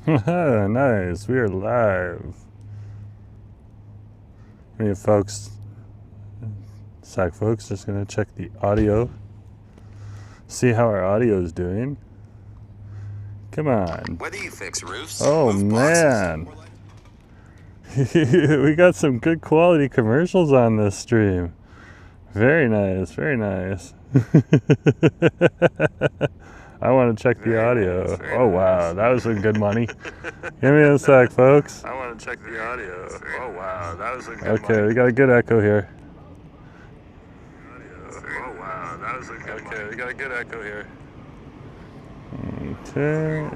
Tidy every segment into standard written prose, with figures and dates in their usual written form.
Nice, we are live. Hey folks, folks, just gonna check the audio, see how our audio is doing. Come on. Whether you fix roofs, Oh man, we got some good quality commercials on this stream. Very nice, very nice. I want to check the audio. Oh wow, that was some good money. Give me a sec, folks. I want to check the audio. Oh wow, that was a good Okay, we got a good echo here. Oh wow, that was a good Okay, we got a good echo here. Okay,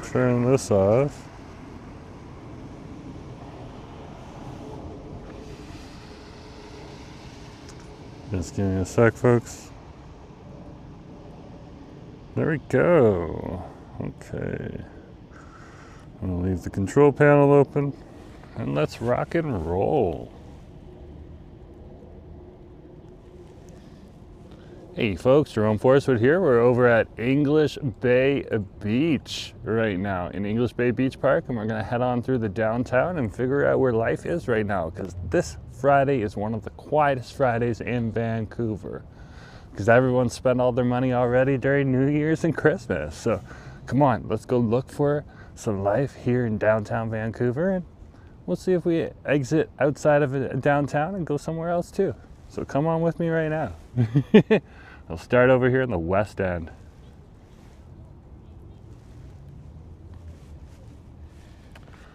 turn this off. Just give me a sec, folks. There we go. Okay. I'm gonna leave the control panel open and let's rock and roll. Hey folks, Jerome Forestwood here. We're over at English Bay Beach right now in English Bay Beach Park, and we're gonna head on through the downtown and figure out where life is right now, because this Friday is one of the quietest Fridays in Vancouver, because everyone spent all their money already during New Year's and Christmas. So come on, let's go look for some life here in downtown Vancouver, and we'll see if we exit outside of downtown and go somewhere else too. So come on with me right now. I'll start over here in the West End.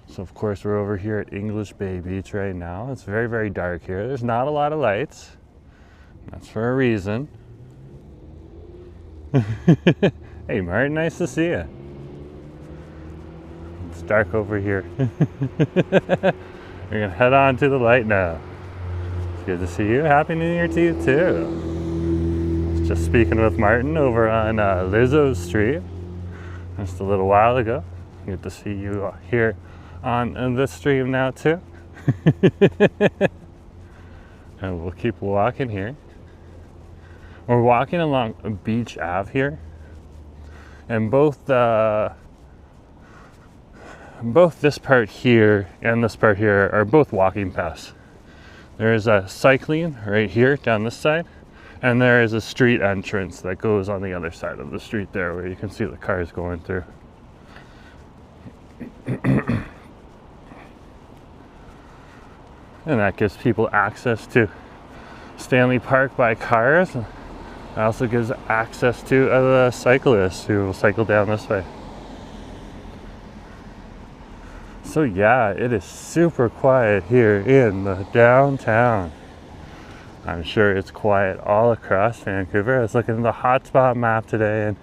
So of course we're over here at English Bay Beach right now. It's very, very dark here. There's not a lot of lights. That's for a reason. Hey Martin, nice to see you. It's dark over here. We're gonna head on to the light now. It's good to see you. Happy New Year to you too. I was just speaking with Martin over on Lizzo Street just a little while ago. Good to see you here on this stream now too. And we'll keep walking here. We're walking along Beach Ave here, and both this part here and this part here are both walking paths. There is a cycling right here down this side, and there is a street entrance that goes on the other side of the street there, where you can see the cars going through. And that gives people access to Stanley Park by cars. It also gives access to the cyclists who will cycle down this way. So yeah, it is super quiet here in the downtown. I'm sure it's quiet all across Vancouver. I was looking at the hotspot map today and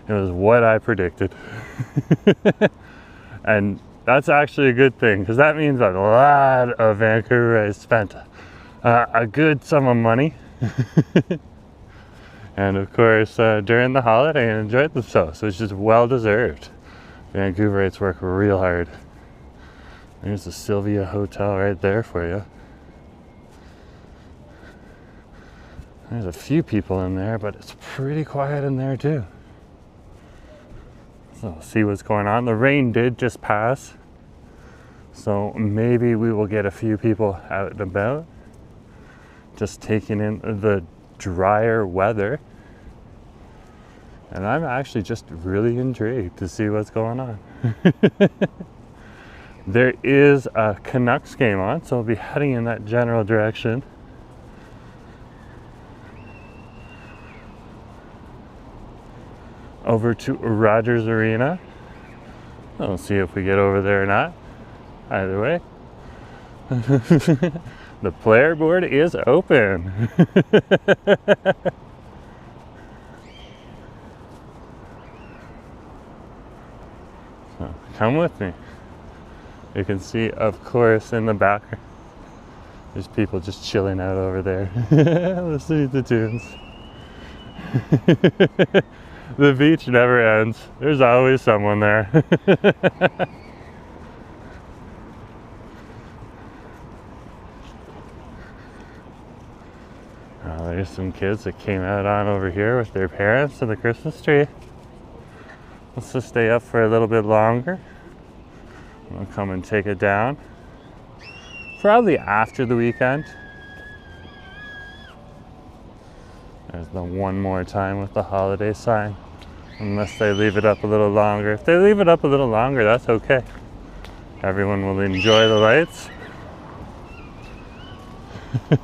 it was what I predicted. And that's actually a good thing, because that means a lot of Vancouver has spent a good sum of money. And of course, during the holiday, and enjoyed themselves, so it's just well deserved. Vancouverites work real hard. There's the Sylvia Hotel right there for you. There's a few people in there, but it's pretty quiet in there too. So we'll see what's going on. The rain did just pass, so maybe we will get a few people out and about, just taking in the drier weather. And I'm actually just really intrigued to see what's going on. There is a Canucks game on, so I'll be heading in that general direction. Over to Rogers Arena. We'll see if we get over there or not. Either way. The player board is open. So come with me. You can see, of course, in the back, there's people just chilling out over there, listening to tunes. The beach never ends. There's always someone there. There's some kids that came out on over here with their parents to the Christmas tree. Let's just stay up for a little bit longer. I'll come and take it down. Probably after the weekend. There's the one more time with the holiday sign. Unless they leave it up a little longer. If they leave it up a little longer, that's okay. Everyone will enjoy the lights. Looks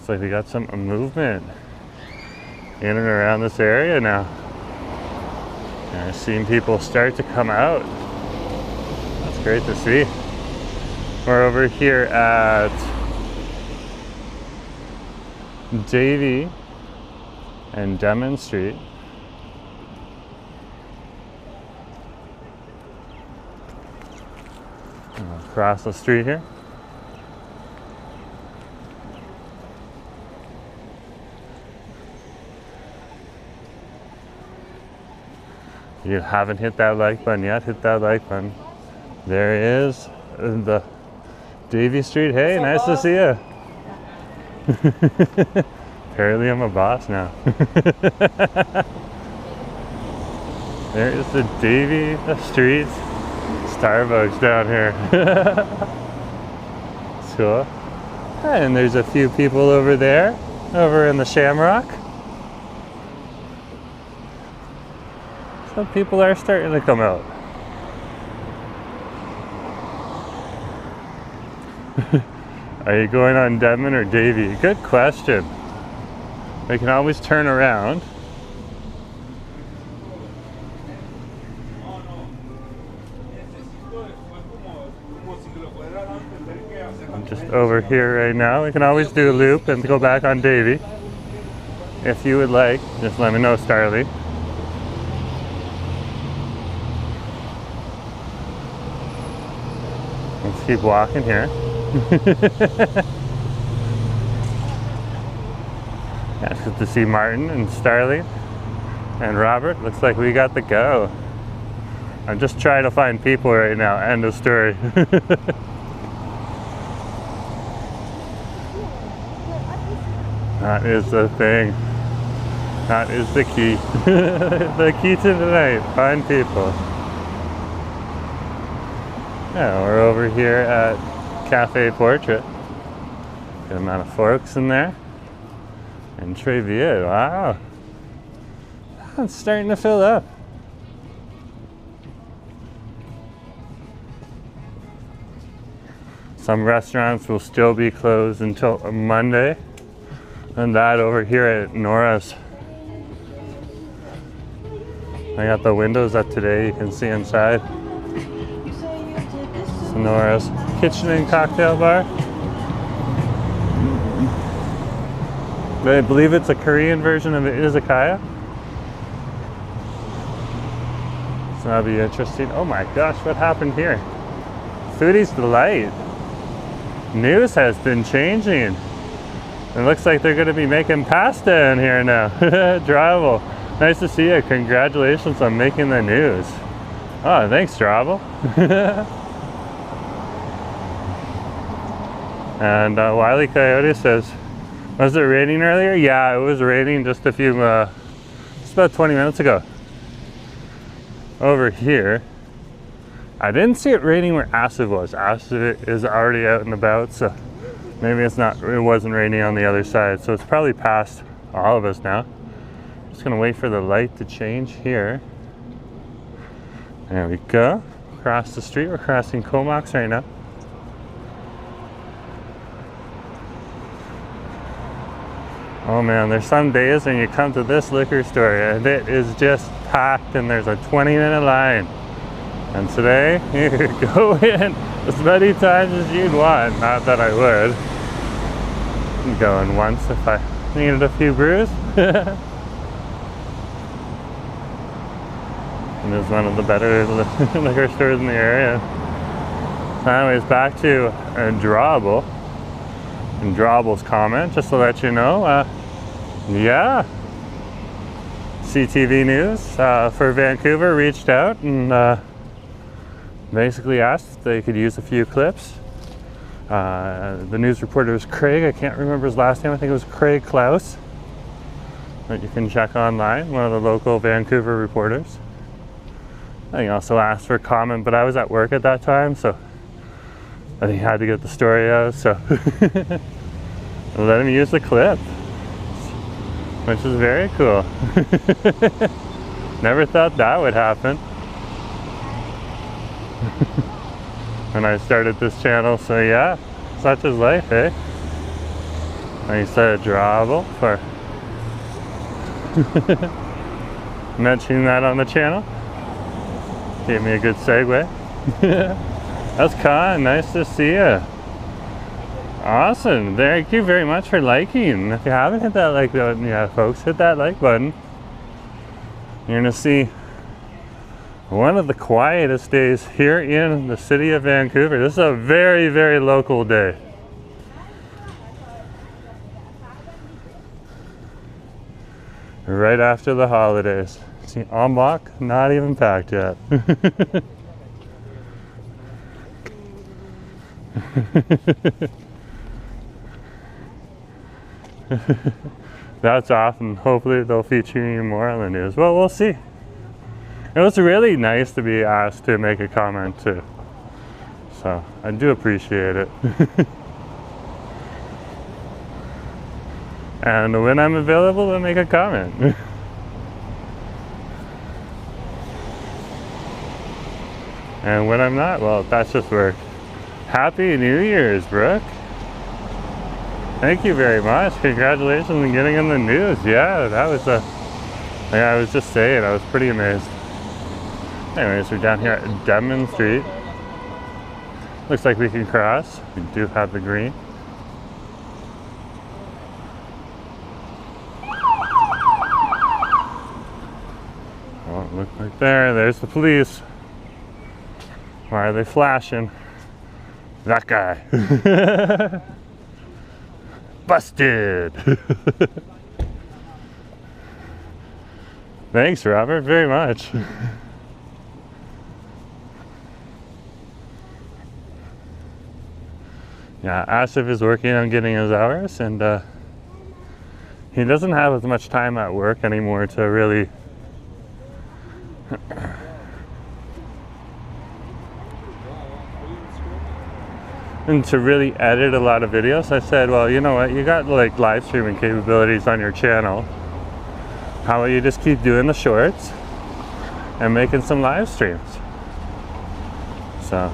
like we got some movement in and around this area now. And I've seen people start to come out. That's great to see. We're over here at Davie and Denman Street. Across the street here. If you haven't hit that like button yet, hit that like button. There is the Davie Street. Hey, nice to see you. Apparently I'm a boss now. There is the Davie Street Starbucks down here. It's cool. And there's a few people over there, over in the Shamrock. Some people are starting to come out. Are you going on Denman or Davie? Good question. We can always turn around. I'm just over here right now. We can always do a loop and go back on Davie. If you would like, just let me know, Starly. Let's keep walking here. Yeah, it's good to see Martin and Starly and Robert. Looks like we got the go. I'm just trying to find people right now. End of story. That is the thing. That is the key. The key to tonight. Find people. Yeah, we're over here at Cafe Portrait. Good amount of forks in there. And Trevier, wow. It's starting to fill up. Some restaurants will still be closed until Monday. And that over here at Nora's. I got the windows up today, you can see inside. It's Nora's Kitchen and Cocktail Bar. I believe it's a Korean version of izakaya. So that'll be interesting. Oh my gosh, what happened here? Foodie's Delight. News has been changing. It looks like they're going to be making pasta in here now. Drabble. Nice to see you. Congratulations on making the news. Oh, thanks, Drabble. And Wiley Coyote says, was it raining earlier? Yeah, it was raining just about 20 minutes ago. Over here, I didn't see it raining where Acid was. Acid is already out and about, so maybe it wasn't raining on the other side. So it's probably past all of us now. Just gonna wait for the light to change here. There we go. Across the street, we're crossing Comox right now. Oh man, there's some days when you come to this liquor store and it is just packed and there's a 20-minute line. And today, you could go in as many times as you'd want. Not that I would. I'm going once if I needed a few brews. And it's one of the better liquor stores in the area. Anyways, back to Drabble. And Drabble's comment, just to let you know, yeah, CTV News for Vancouver reached out and basically asked if they could use a few clips. The news reporter was Craig, I can't remember his last name, I think it was Craig Klaus. that you can check online, one of the local Vancouver reporters. I think he also asked for a comment, but I was at work at that time, so I think he had to get the story out, so let him use the clip, which is very cool. Never thought that would happen when I started this channel, so yeah, such is life, eh? And he said drawable for mentioning that on the channel. Gave me a good segue. That's Con, nice to see you. Awesome, thank you very much for liking. If you haven't hit that like button yet, folks, hit that like button. You're gonna see one of the quietest days here in the city of Vancouver. This is a very, very local day. Right after the holidays. See, en bloc, not even packed yet. That's awesome. Hopefully they'll feature you more on the news. Well, we'll see. It was really nice to be asked to make a comment too. So I do appreciate it. And when I'm available, I'll make a comment. And when I'm not, well, that's just work. Happy New Year's, Brooke. Thank you very much. Congratulations on getting in the news. Yeah, that was like I was just saying, I was pretty amazed. Anyways, we're down here at Denman Street. Looks like we can cross. We do have the green. Oh, look right there. There's the police. Why are they flashing? That guy. Busted. Thanks, Robert, very much. Yeah, Asif is working on getting his hours, and he doesn't have as much time at work anymore to really edit a lot of videos. I said, well, you know what, you got like live streaming capabilities on your channel. How about you just keep doing the shorts and making some live streams? So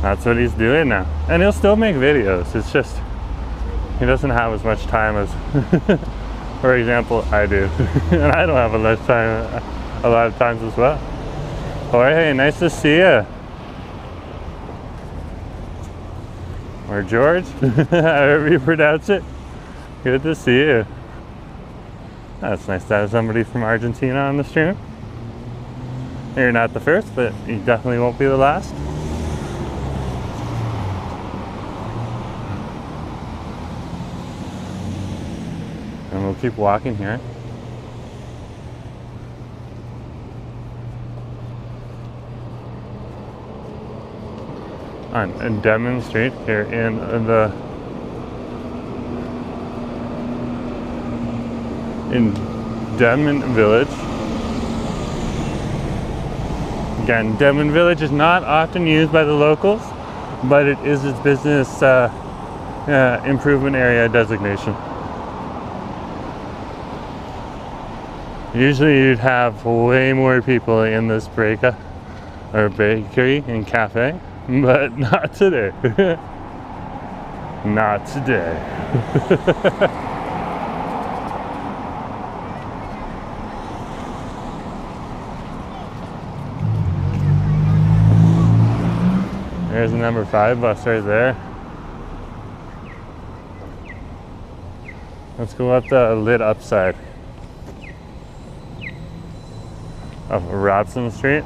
that's what he's doing now. And he'll still make videos. It's just he doesn't have as much time as, for example, I do. And I don't have a lot of time a lot of times as well. Jorge, nice to see you. Or George, however you pronounce it. Good to see you. That's nice to have somebody from Argentina on the stream. You're not the first, but you definitely won't be the last. And we'll keep walking here. On Denman Street here in Denman Village. Again, Denman Village is not often used by the locals, but it is its business improvement area designation. Usually you'd have way more people in this bakery and cafe. But not today. Not today. There's the number 5 bus right there. Let's go up the lit up side of Robson Street.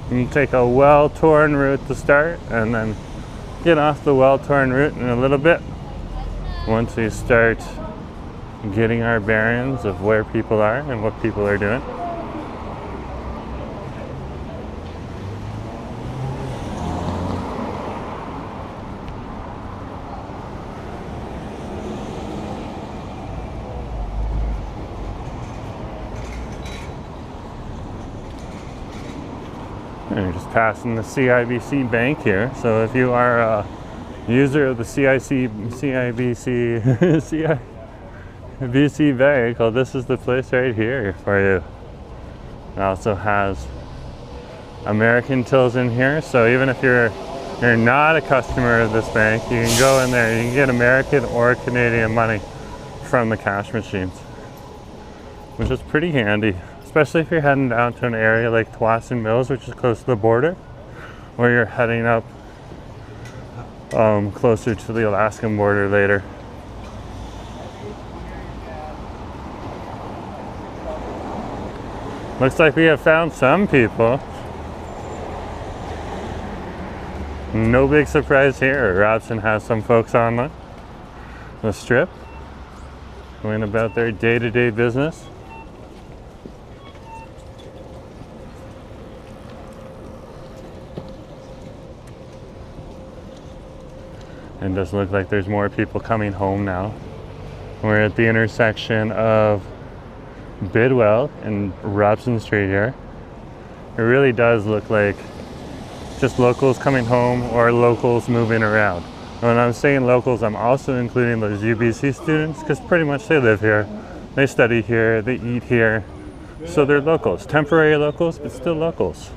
You take a well-torn route to start and then get off the well-torn route in a little bit once we start getting our bearings of where people are and what people are doing. We're just passing the CIBC bank here. So if you are a user of the CIBC bank, well, this is the place right here for you. It also has American tills in here, so even if you're not a customer of this bank, you can go in there, you can get American or Canadian money from the cash machines, which is pretty handy, especially if you're heading down to an area like Tsawwassen Mills, which is close to the border, or you're heading up closer to the Alaskan border later. Looks like we have found some people. No big surprise here. Robson has some folks on the strip going about their day-to-day business. It does look like there's more people coming home now. We're at the intersection of Bidwell and Robson Street here. It really does look like just locals coming home or locals moving around. When I'm saying locals, I'm also including those UBC students, because pretty much they live here, they study here, they eat here, so they're locals. Temporary locals, but still locals.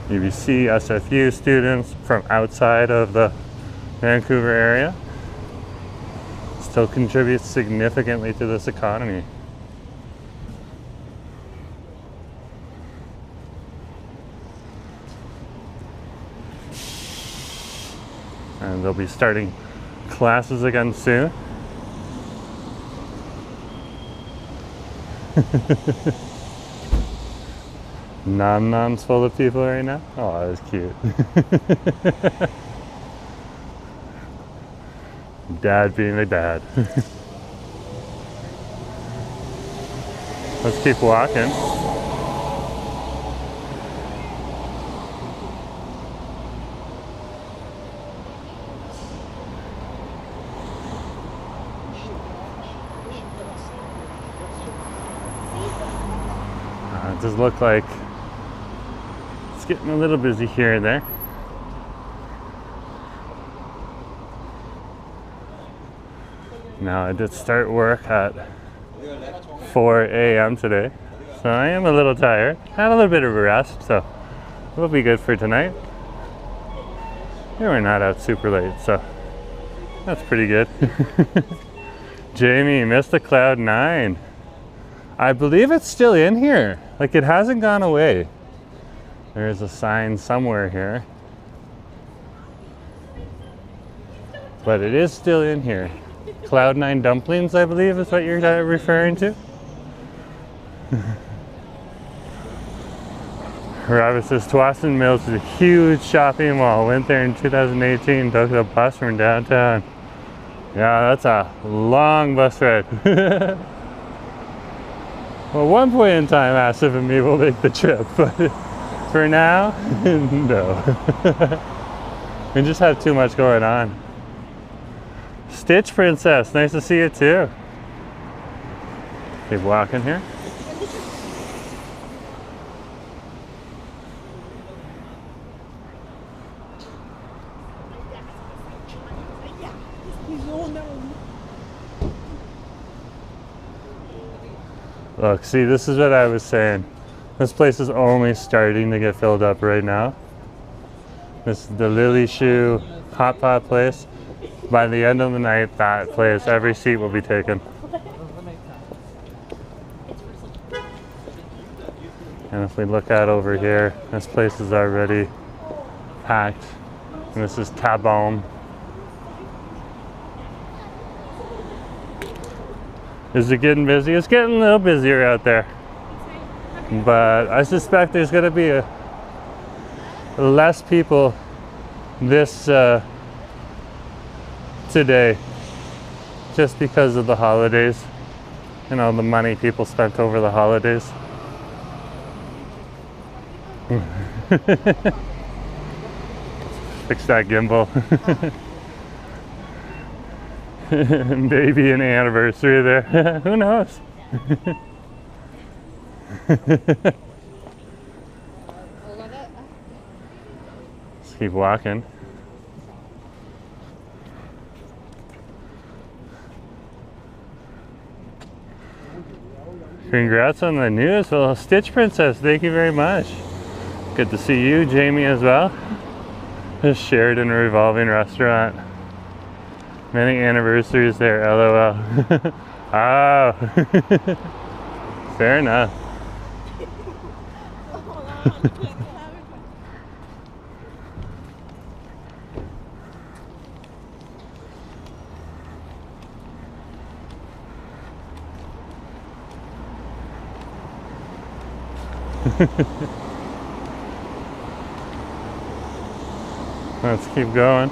UBC, SFU students from outside of the Vancouver area still contributes significantly to this economy. And they'll be starting classes again soon. Nom-nom's full of people right now. Oh, that was cute. Dad being a dad. Let's keep walking. It does look like it's getting a little busy here and there. Now, I did start work at 4 a.m. today, so I am a little tired. Had a little bit of a rest, so we'll be good for tonight. Yeah, we're not out super late, so that's pretty good. Jamie, missed the Cloud 9. I believe it's still in here. Like, it hasn't gone away. There's a sign somewhere here, but it is still in here. Cloud 9 dumplings, I believe, is what you're referring to. Robert says Tsawwassen Mills is a huge shopping mall. Went there in 2018, took the bus from downtown. Yeah, that's a long bus ride. Well, at one point in time, Asif and me will make the trip, but for now, no. We just have too much going on. Stitch Princess, nice to see you too. Keep walking here. Look, see, this is what I was saying. This place is only starting to get filled up right now. This is the Lily Shoe hot pot place. By the end of the night, that place, every seat will be taken. And if we look out over here, this place is already packed. And this is Tabom. Is it getting busy? It's getting a little busier out there. But I suspect there's going to be less people this today, just because of the holidays. You know, the money people spent over the holidays. Fix that gimbal. Maybe an anniversary there. Who knows? Let's keep walking. Congrats on the news, well, Stitch Princess. Thank you very much. Good to see you, Jamie, as well. Just shared in a revolving restaurant. Many anniversaries there, LOL. Oh, fair enough. Let's keep going.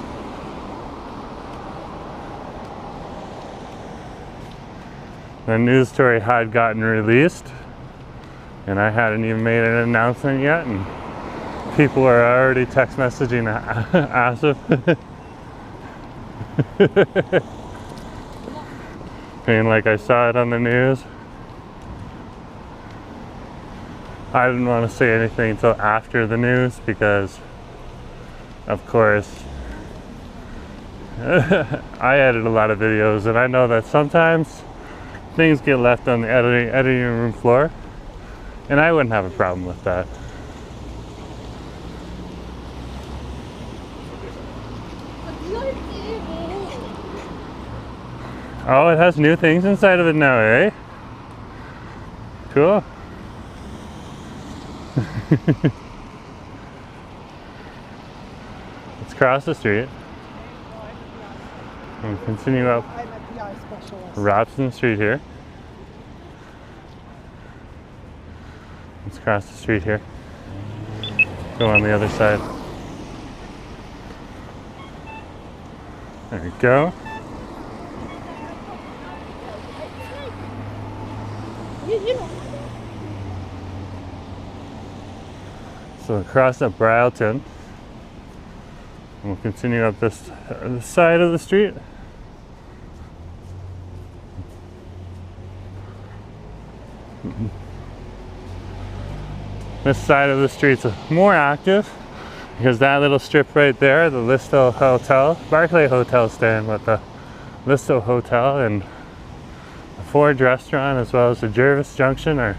The news story had gotten released, and I hadn't even made an announcement yet, and people are already text messaging Asif. Being like, I saw it on the news. I didn't want to say anything until after the news because, of course, I edit a lot of videos, and I know that sometimes things get left on the editing room floor, and I wouldn't have a problem with that. Oh, it has new things inside of it now, eh? Cool. Let's cross the street and continue up Robson Street here. Let's cross the street here. Go on the other side. There we go. So across up Bryleton, we'll continue up this side of the street. This side of the street's more active because that little strip right there, the Listo Hotel, Barclay Hotel stand with the Listo Hotel and the Ford restaurant as well as the Jervis Junction are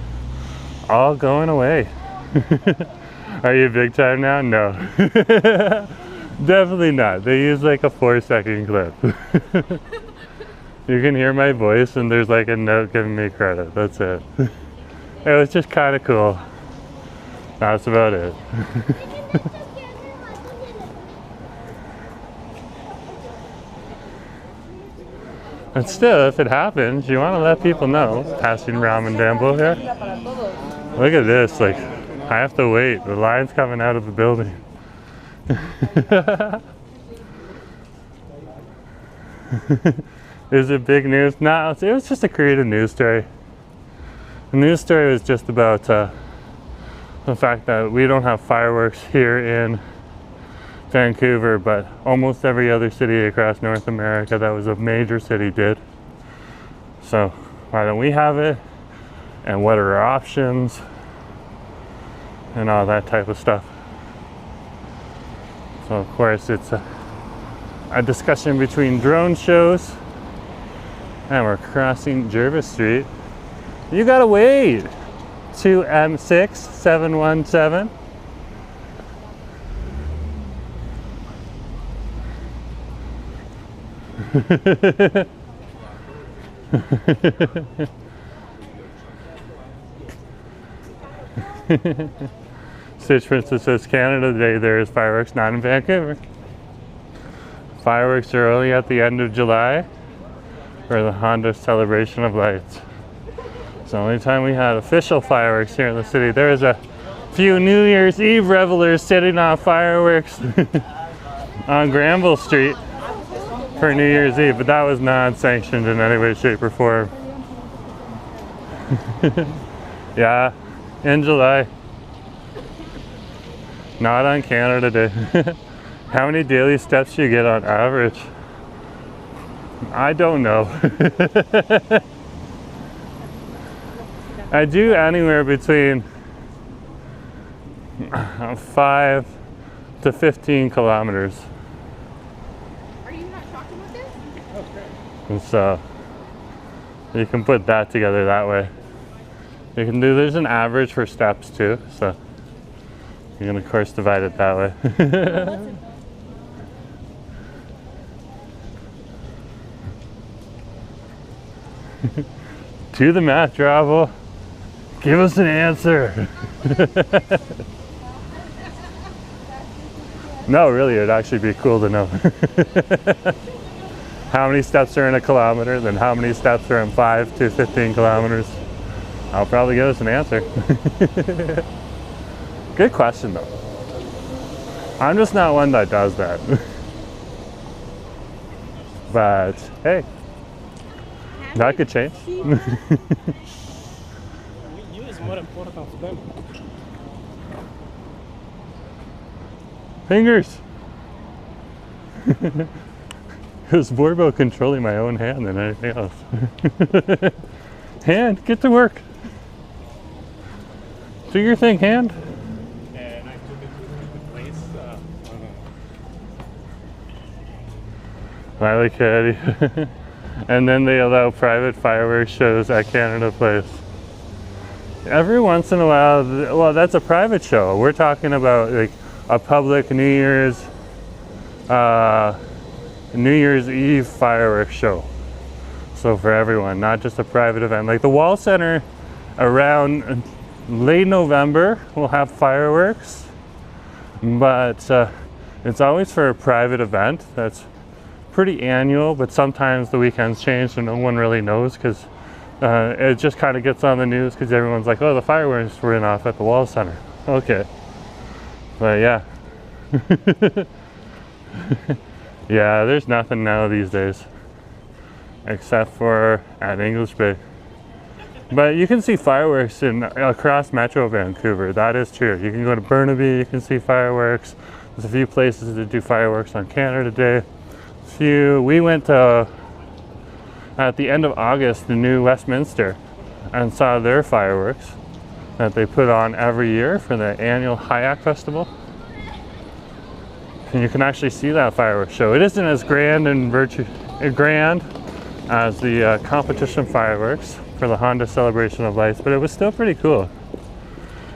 all going away. Are you big time now? No. Definitely not. They use like a 4-second clip. You can hear my voice and there's like a note giving me credit. That's it. It was just kind of cool. That's about it. And still, if it happens, you want to let people know. Passing ramen dambo here. Look at this, like, I have to wait. The line's coming out of the building. Is it big news? No, it was just a creative news story. The news story was just about the fact that we don't have fireworks here in Vancouver, but almost every other city across North America that was a major city did. So why don't we have it? And what are our options? And all that type of stuff. So of course it's a discussion between drone shows, and we're crossing Jervis Street. You gotta wait. 2M6717. Stitch Princess says Canada Day there is fireworks, not in Vancouver. Fireworks are only at the end of July for the Honda Celebration of Lights. It's the only time we had official fireworks here in the city. There was a few New Year's Eve revelers setting off fireworks on Granville Street for New Year's Eve, but that was not sanctioned in any way, shape, or form. Yeah, in July. Not on Canada Day. How many daily steps do you get on average? I don't know. I do anywhere between 5 to 15 kilometers. Are you not shocked about this? Okay. And so you can put that together that way. You can do, there's an average for steps too, so you can of course divide it that way. Do the math, travel. Give us an answer. No, really, it'd actually be cool to know. How many steps are in a kilometer, then how many steps are in 5 to 15 kilometers. I'll probably give us an answer. Good question though. I'm just not one that does that. But hey, that could change. You is more important for them. Fingers! It was more about controlling my own hand than anything else. Hand, get to work. Do your thing, hand. And I took it to the place. I like Caddy. And then they allow private fireworks shows at Canada Place. Every once in a while, well, that's a private show. We're talking about like a public New Year's Eve fireworks show. So for everyone, not just a private event. Like the Wall Center around late November will have fireworks, but it's always for a private event that's pretty annual, but sometimes the weekends change so no one really knows because it just kind of gets on the news because everyone's like, oh, the fireworks went off at the Wall Center. Okay. But yeah. Yeah, there's nothing now these days except for at English Bay. But you can see fireworks across Metro Vancouver. That is true. You can go to Burnaby, you can see fireworks. There's a few places that do fireworks on Canada Day. We went to, at the end of August, to New Westminster and saw their fireworks that they put on every year for the annual Hayak Festival. And you can actually see that fireworks show. It isn't as grand and grand as the competition fireworks for the Honda Celebration of Lights, but it was still pretty cool.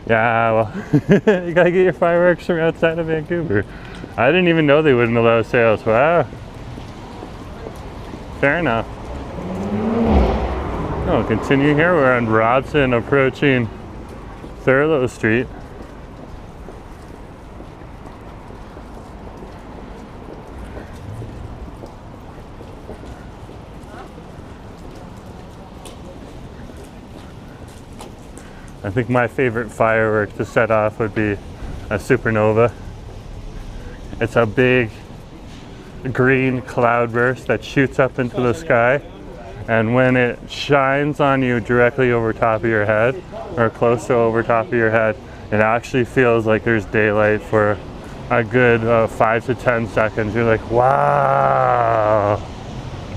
Yeah, well, you gotta get your fireworks from outside of Vancouver. I didn't even know they wouldn't allow sales. Wow. Fair enough. Oh, continue here. We're on Robson approaching Thurlow Street. I think my favorite firework to set off would be a supernova. It's a big green cloudburst that shoots up into the sky, and when it shines on you directly over top of your head or close to over top of your head, it actually feels like there's daylight for a good 5 to 10 seconds. You're like, wow.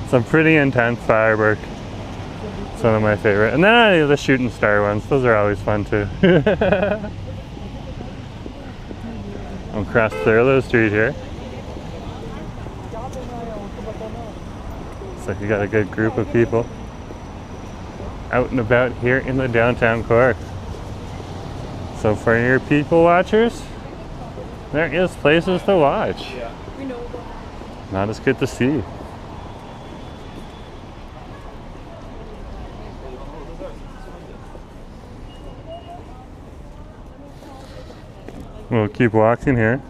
Some pretty intense firework. It's one of my favorite. And then the shooting star ones, those are always fun too. I'm across Thurlow Street here. Looks like you got a good group of people out and about here in the downtown core. So for your people watchers, there is places to watch. Not as good to see. We'll keep walking here.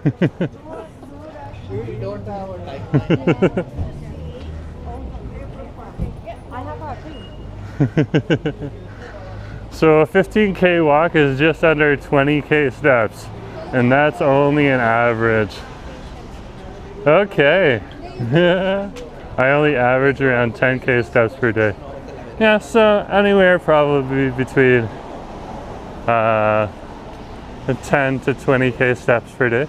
We don't have a time. I have that too. So a 15K walk is just under 20K steps, and that's only an average. Okay. I only average around 10K steps per day. Yeah, so anywhere probably between 10 to 20K steps per day.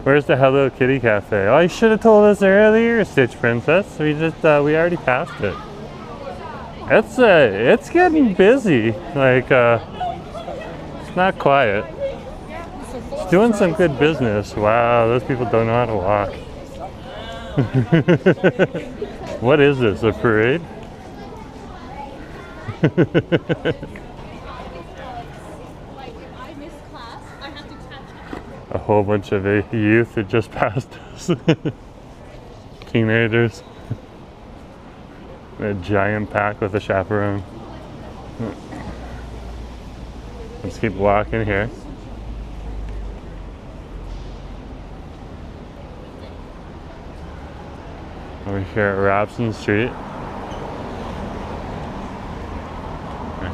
Where's the Hello Kitty Cafe? Oh, you should have told us earlier, Stitch Princess. We already passed it. It's getting busy. Like, it's not quiet. It's doing some good business. Wow, those people don't know how to walk. What is this, a parade? A whole bunch of youth that just passed us. Teenagers. A giant pack with a chaperone. Let's keep walking here. Over here at Robson Street.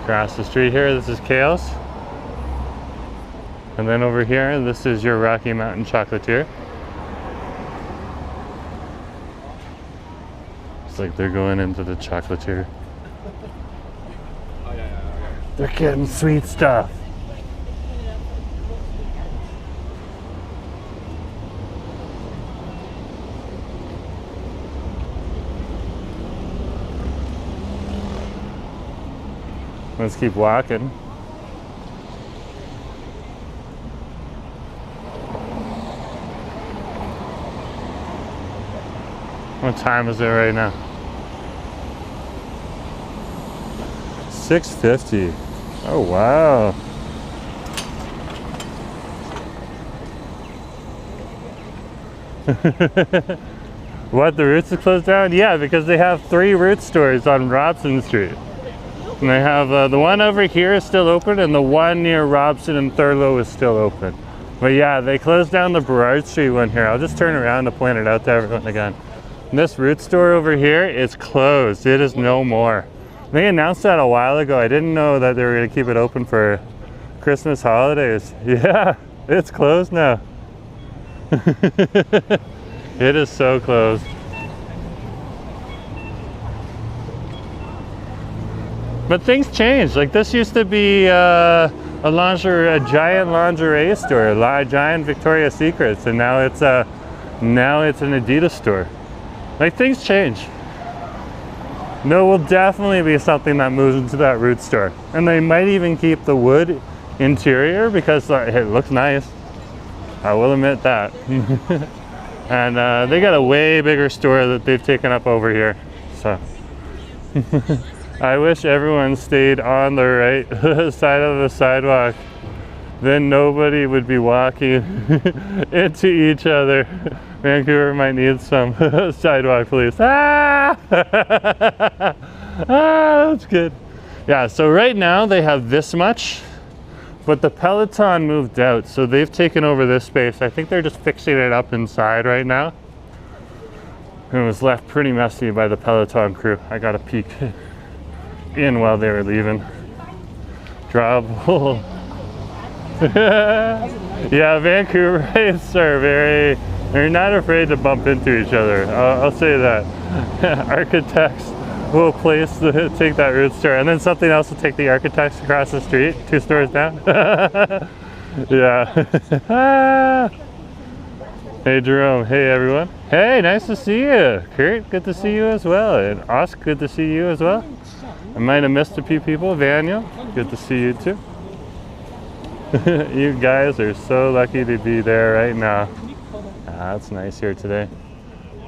Across the street here, this is Kale's. And then over here, this is your Rocky Mountain Chocolatier. It's like they're going into the chocolatier. They're getting sweet stuff. Let's keep walking. What time is it right now? 6:50. Oh wow. What, the Roots is closed down? Yeah, because they have 3 Roots stores on Robson Street. And they have the one over here is still open, and the one near Robson and Thurlow is still open. But yeah, they closed down the Burrard Street one here. I'll just turn around to point it out to everyone again. And this Roots store over here is closed. It is no more. They announced that a while ago. I didn't know that they were going to keep it open for Christmas holidays. Yeah, it's closed now. It is so closed. But things changed. Like, this used to be a giant lingerie store, a giant Victoria's Secrets, and now it's an Adidas store. Like, things change. There will definitely be something that moves into that Roots store, and they might even keep the wood interior because it looks nice. I will admit that. And they got a way bigger store that they've taken up over here. So I wish everyone stayed on the right side of the sidewalk. Then nobody would be walking into each other. Vancouver might need some sidewalk police. Ah! Ah, that's good. Yeah, so right now they have this much, but the Peloton moved out, so they've taken over this space. I think they're just fixing it up inside right now. And it was left pretty messy by the Peloton crew. I got a peek in while they were leaving. Trouble. Yeah, Vancouverites are they're not afraid to bump into each other. I'll say that. Architects will take that Roots store, and then something else will take the Architects across the street, 2 stores down. Yeah. Hey Jerome, hey everyone. Hey, nice to see you. Kurt, good to see you as well. And Osk, good to see you as well. I might have missed a few people. Vanya, good to see you too. You guys are so lucky to be there right now. Ah, it's nice here today.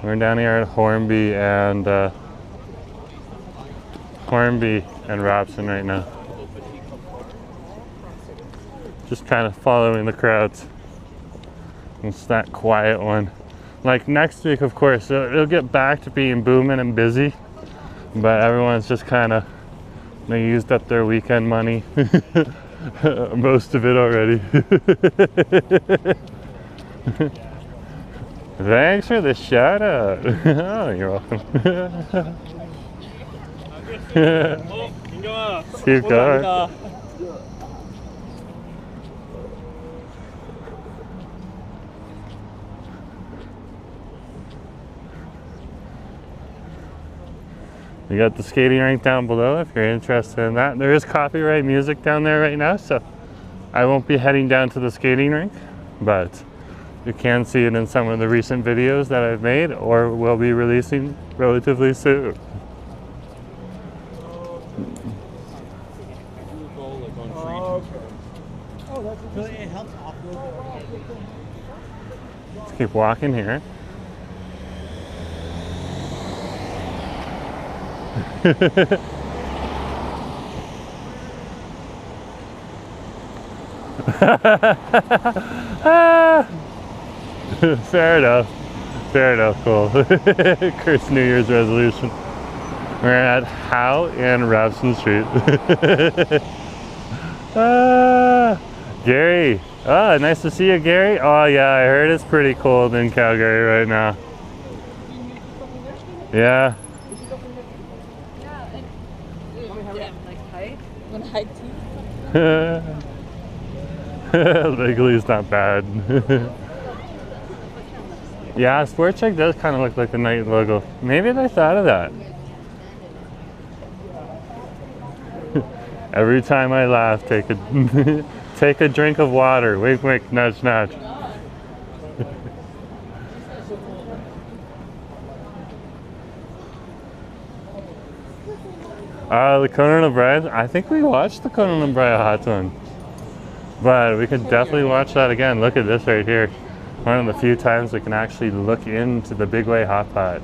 We're down here at Hornby and Robson right now. Just kind of following the crowds. It's that quiet one. Like next week, of course, it'll get back to being booming and busy, but everyone's just kind of, they used up their weekend money. Most of it already. Thanks for the shout out. Oh, you're welcome. Keep going. We got the skating rink down below if you're interested in that. There is copyright music down there right now, so I won't be heading down to the skating rink, but You can see it in some of the recent videos that I've made or will be releasing relatively soon. Let's keep walking here. Fair enough. Fair enough, cool. Cursed New Year's resolution. We're at Howe and Robson Street. Gary. Ah, nice to see you, Gary. Oh yeah, I heard it's pretty cold in Calgary right now. Yeah. Legally it's not bad. Yeah, Sport Check does kind of look like the Nike logo. Maybe they thought of that. Every time I laugh, take a take a drink of water. Wink, wink, nudge, nudge. The Conan O'Brien. I think we watched the Conan O'Brien Hot One, but we could definitely watch that again. Look at this right here. One of the few times we can actually look into the Big Way Hot Pot.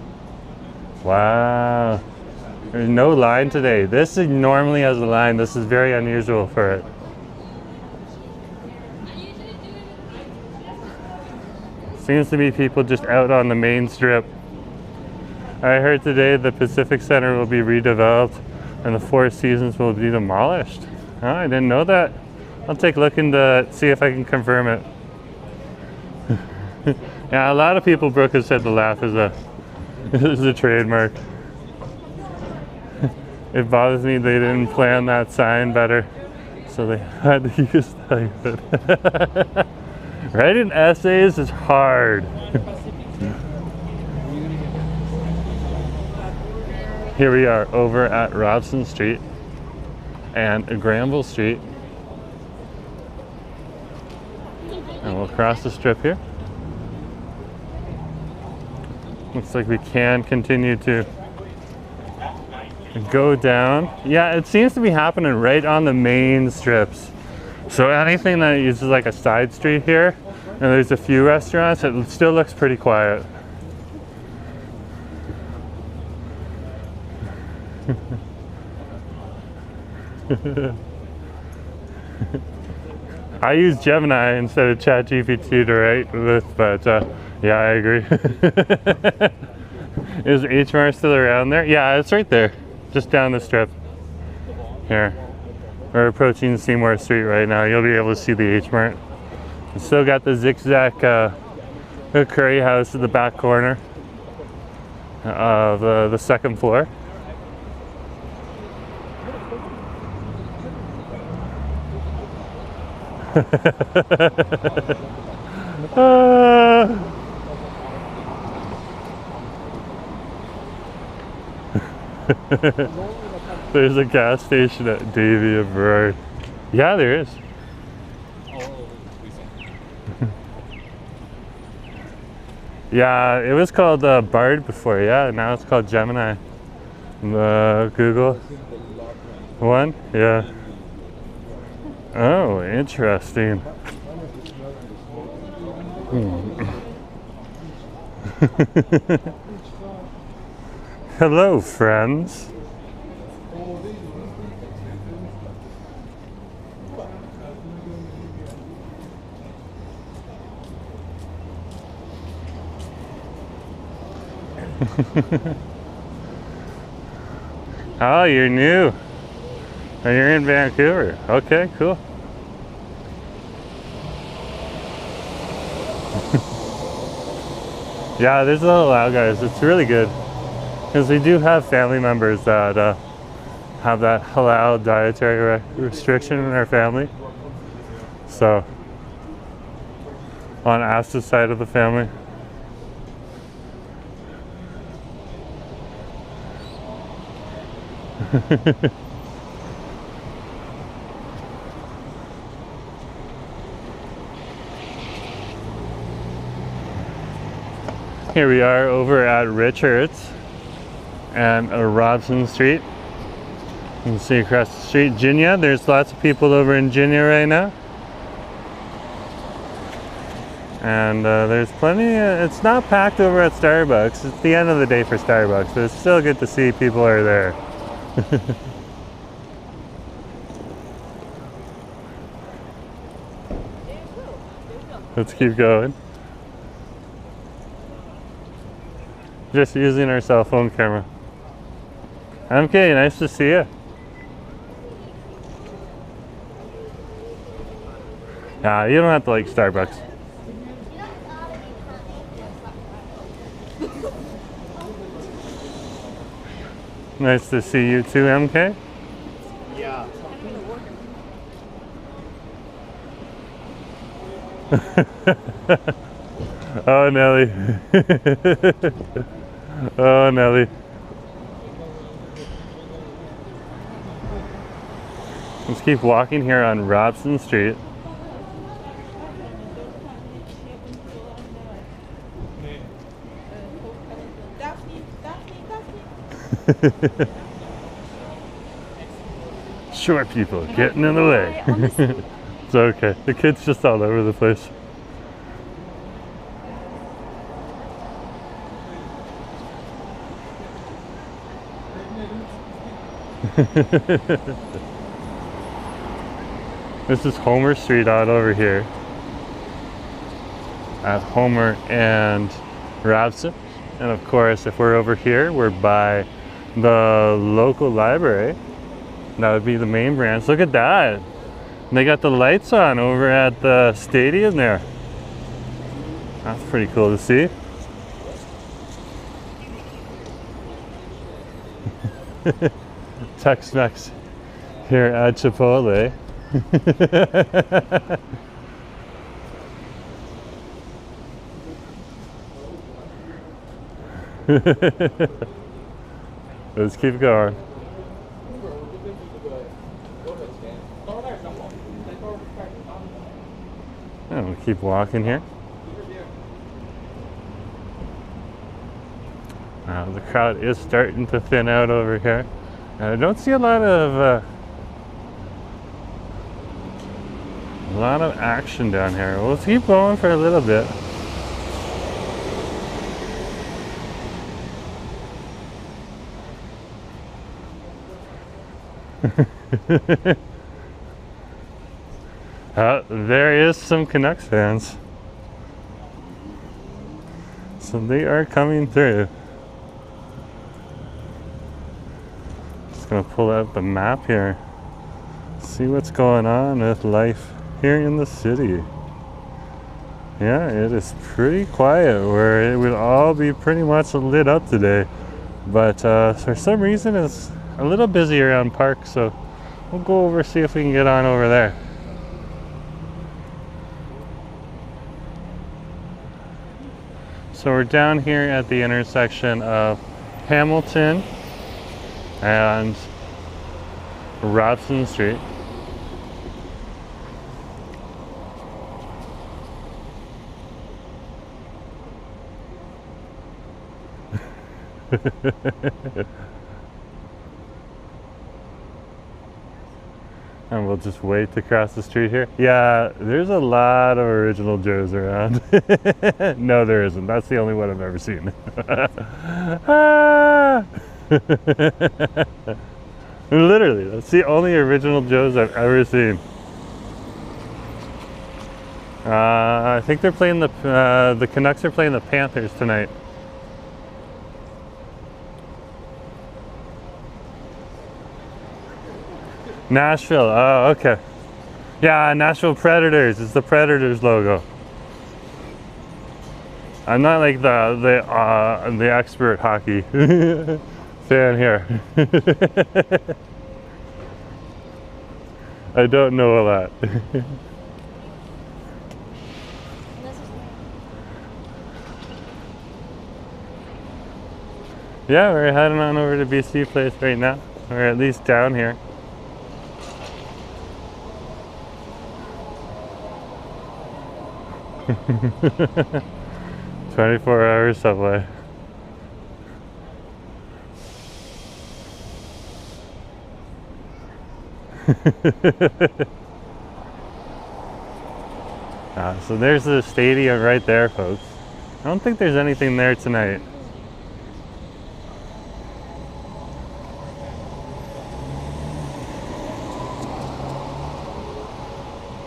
Wow. There's no line today. This normally has a line. This is very unusual for it. Seems to be people just out on the main strip. I heard today the Pacific Center will be redeveloped and the Four Seasons will be demolished. Oh, I didn't know that. I'll take a look into see if I can confirm it. Yeah, a lot of people, Brooke has said the laugh is a trademark. It bothers me they didn't plan that sign better, so they had to use that. Writing essays is hard. Here we are over at Robson Street and Granville Street. And we'll cross the strip here. Looks like we can continue to go down. Yeah, it seems to be happening right on the main strips. So anything that uses like a side street here, and there's a few restaurants, it still looks pretty quiet. I use Gemini instead of ChatGPT to write with, but yeah, I agree. Is H Mart still around there? Yeah, it's right there, just down the strip. Here, we're approaching Seymour Street right now. You'll be able to see the H Mart. Still got the zigzag curry house in the back corner of the second floor. There's a gas station at Davie and Burrard. Yeah, there is. Yeah, it was called Bard before, yeah, now it's called Gemini. The Google one, yeah. Oh, interesting. Hello, friends. Oh, you're new. Oh, you're in Vancouver. Okay, cool. Yeah, there's a little loud, guys. It's really good because we do have family members that have that halal dietary restriction in our family. So, on Asta's side of the family. Here we are over at Richards and Robson Street. You can see across the street Ginia. There's lots of people over in Ginia right now. And there's plenty, it's not packed over at Starbucks. It's the end of the day for Starbucks, but it's still good to see people are there. Let's keep going. Just using our cell phone camera. MK, nice to see you. Nah, you don't have to like Starbucks. Nice to see you too, MK. Yeah. Oh, Nelly. Oh, Nelly. Let's keep walking here on Robson Street. Short people getting in the way. It's okay. The kids just all over the place. This is Homer Street out over here at Homer and Robson. And of course, if we're over here, we're by the local library. That would be the main branch. Look at that. They got the lights on over at the stadium there. That's pretty cool to see. Tex-Mex here at Chipotle. Let's keep going. And we'll keep walking here. The crowd is starting to thin out over here. And I don't see a lot of action down here. We'll keep going for a little bit. There is some Canucks fans. So they are coming through. Just gonna pull out the map here. See what's going on with life here in the city. Yeah, it is pretty quiet where it would all be pretty much lit up today. But for some reason it's a little busy around Park, so we'll go over see if we can get on over there. So we're down here at the intersection of Hamilton and Robson Street. And we'll just wait to cross the street here. Yeah, there's a lot of original Joes around. No, there isn't. That's the only one I've ever seen. Literally, that's the only original Joes I've ever seen. I think they're playing the Canucks are playing the Panthers tonight. Nashville, oh, okay. Yeah, Nashville Predators, it's the Predators logo. I'm not like the expert hockey fan here. I don't know a lot. Yeah, we're heading on over to BC Place right now, or at least down here. 24-hour subway. So there's the stadium right there, folks. I don't think there's anything there tonight.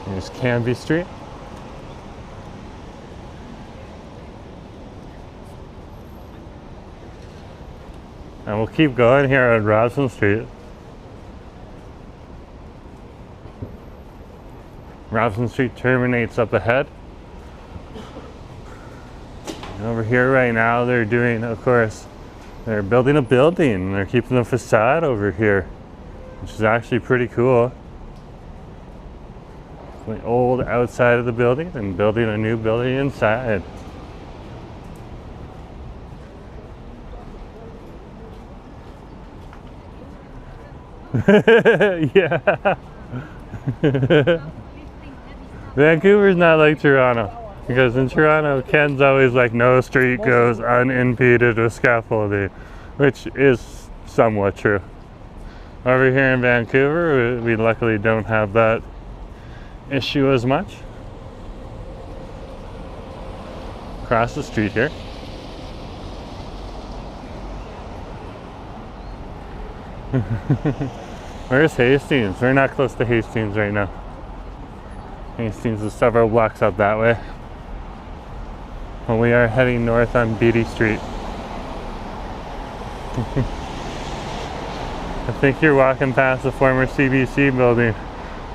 Here's Canby Street. And we'll keep going here on Robson Street. Robson Street terminates up ahead. And over here right now they're doing, of course, they're building a building. They're keeping the facade over here, which is actually pretty cool. The old outside of the building and building a new building inside. Yeah. Vancouver's not like Toronto, because in Toronto, Ken's always like, no street goes unimpeded with scaffolding, which is somewhat true. Over here in Vancouver, we luckily don't have that issue as much. Across the street here. Where's Hastings? We're not close to Hastings right now. Hastings is several blocks up that way. Well, we are heading north on Beatty Street. I think you're walking past the former CBC building,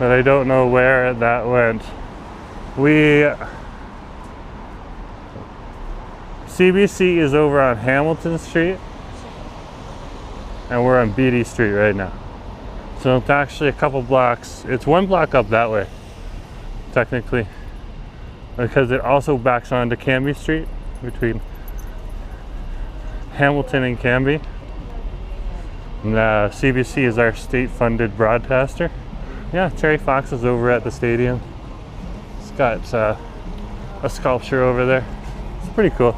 but I don't know where that went. CBC is over on Hamilton Street, and we're on Beatty Street right now. So it's actually a couple blocks. It's one block up that way, technically, because it also backs onto Canby Street between Hamilton and Canby. And CBC is our state-funded broadcaster. Yeah, Terry Fox is over at the stadium. It's got a sculpture over there. It's pretty cool.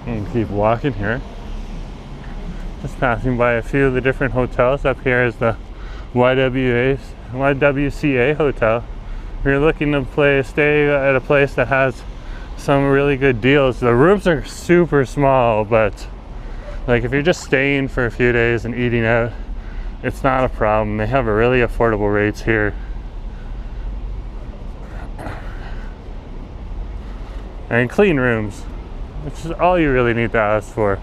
And keep walking here. Just passing by a few of the different hotels. Up here is the YWCA hotel. If you're looking to stay at a place that has some really good deals, the rooms are super small, but like if you're just staying for a few days and eating out, it's not a problem. They have a really affordable rates here. And clean rooms, which is all you really need to ask for.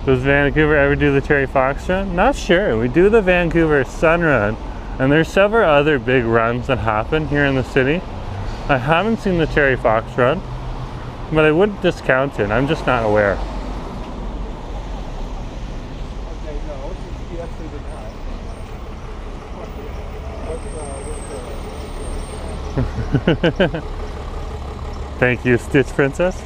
Does Vancouver ever do the Terry Fox run? Not sure. We do the Vancouver Sun Run, and there's several other big runs that happen here in the city. I haven't seen the Terry Fox run, but I wouldn't discount it. I'm just not aware. Thank you, Stitch Princess.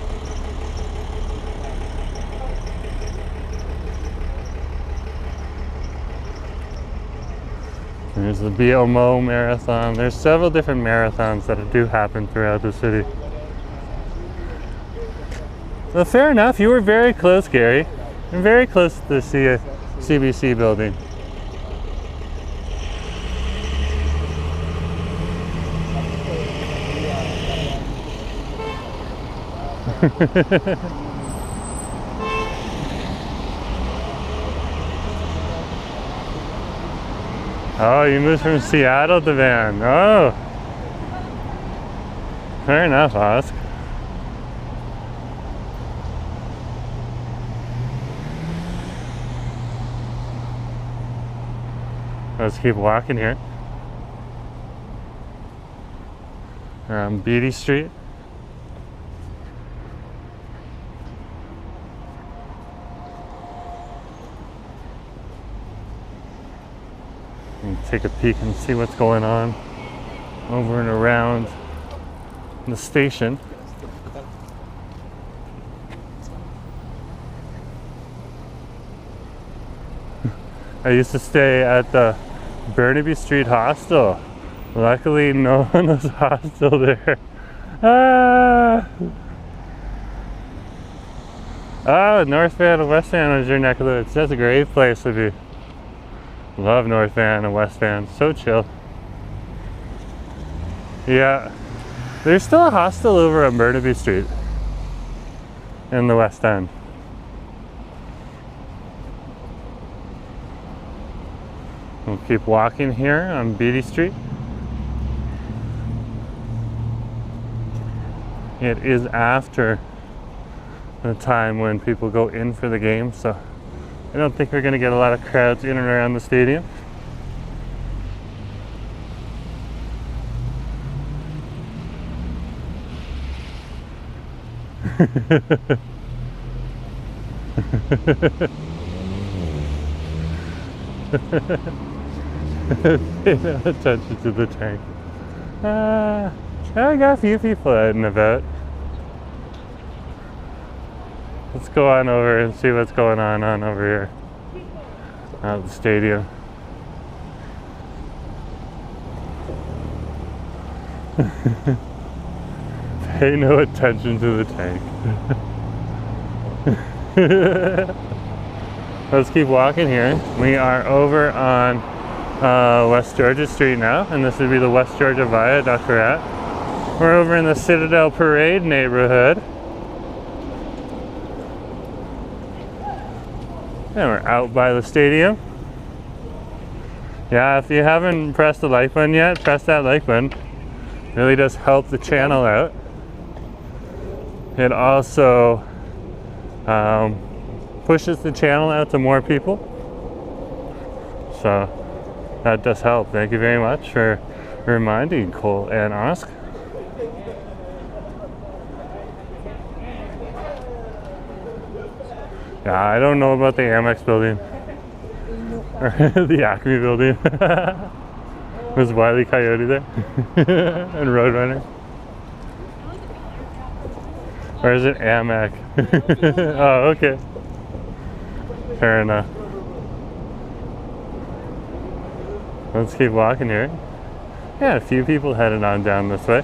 There's the BMO Marathon. There's several different marathons that do happen throughout the city. Well, fair enough. You were very close, Gary. You're very close to the CBC building. Oh, you moved from Seattle to Van. Oh. Fair enough, Osk. Let's keep walking here. We're on Beatty Street. Take a peek and see what's going on over and around the station. I used to stay at the Burnaby Street Hostel. Luckily, no one was hostile there. Ah! Oh, North Van and West Van was your neck of the woods. That's a great place to be. Love North Van and West Van. So chill. Yeah. There's still a hostel over on Burnaby Street in the West End. We'll keep walking here on Beatty Street. It is after the time when people go in for the game, so I don't think we're going to get a lot of crowds in and around the stadium. Pay no attention to the tank. I got a few people out and about. Let's go on over and see what's going on over here at the stadium. Pay no attention to the tank. Let's keep walking here. We are over on West Georgia Street now, and this would be the West Georgia Viaduct we're at. We're over in the Citadel Parade neighborhood. And we're out by the stadium. Yeah, if you haven't pressed the like button yet, press that like button. It really does help the channel out. It also pushes the channel out to more people. So that does help. Thank you very much for reminding Cole and Oscar. Yeah, I don't know about the Amex building or the Acme building. Was Wile E. Coyote there? And Roadrunner? Or is it Amac? Oh, okay. Fair enough. Let's keep walking here. Yeah, a few people headed on down this way.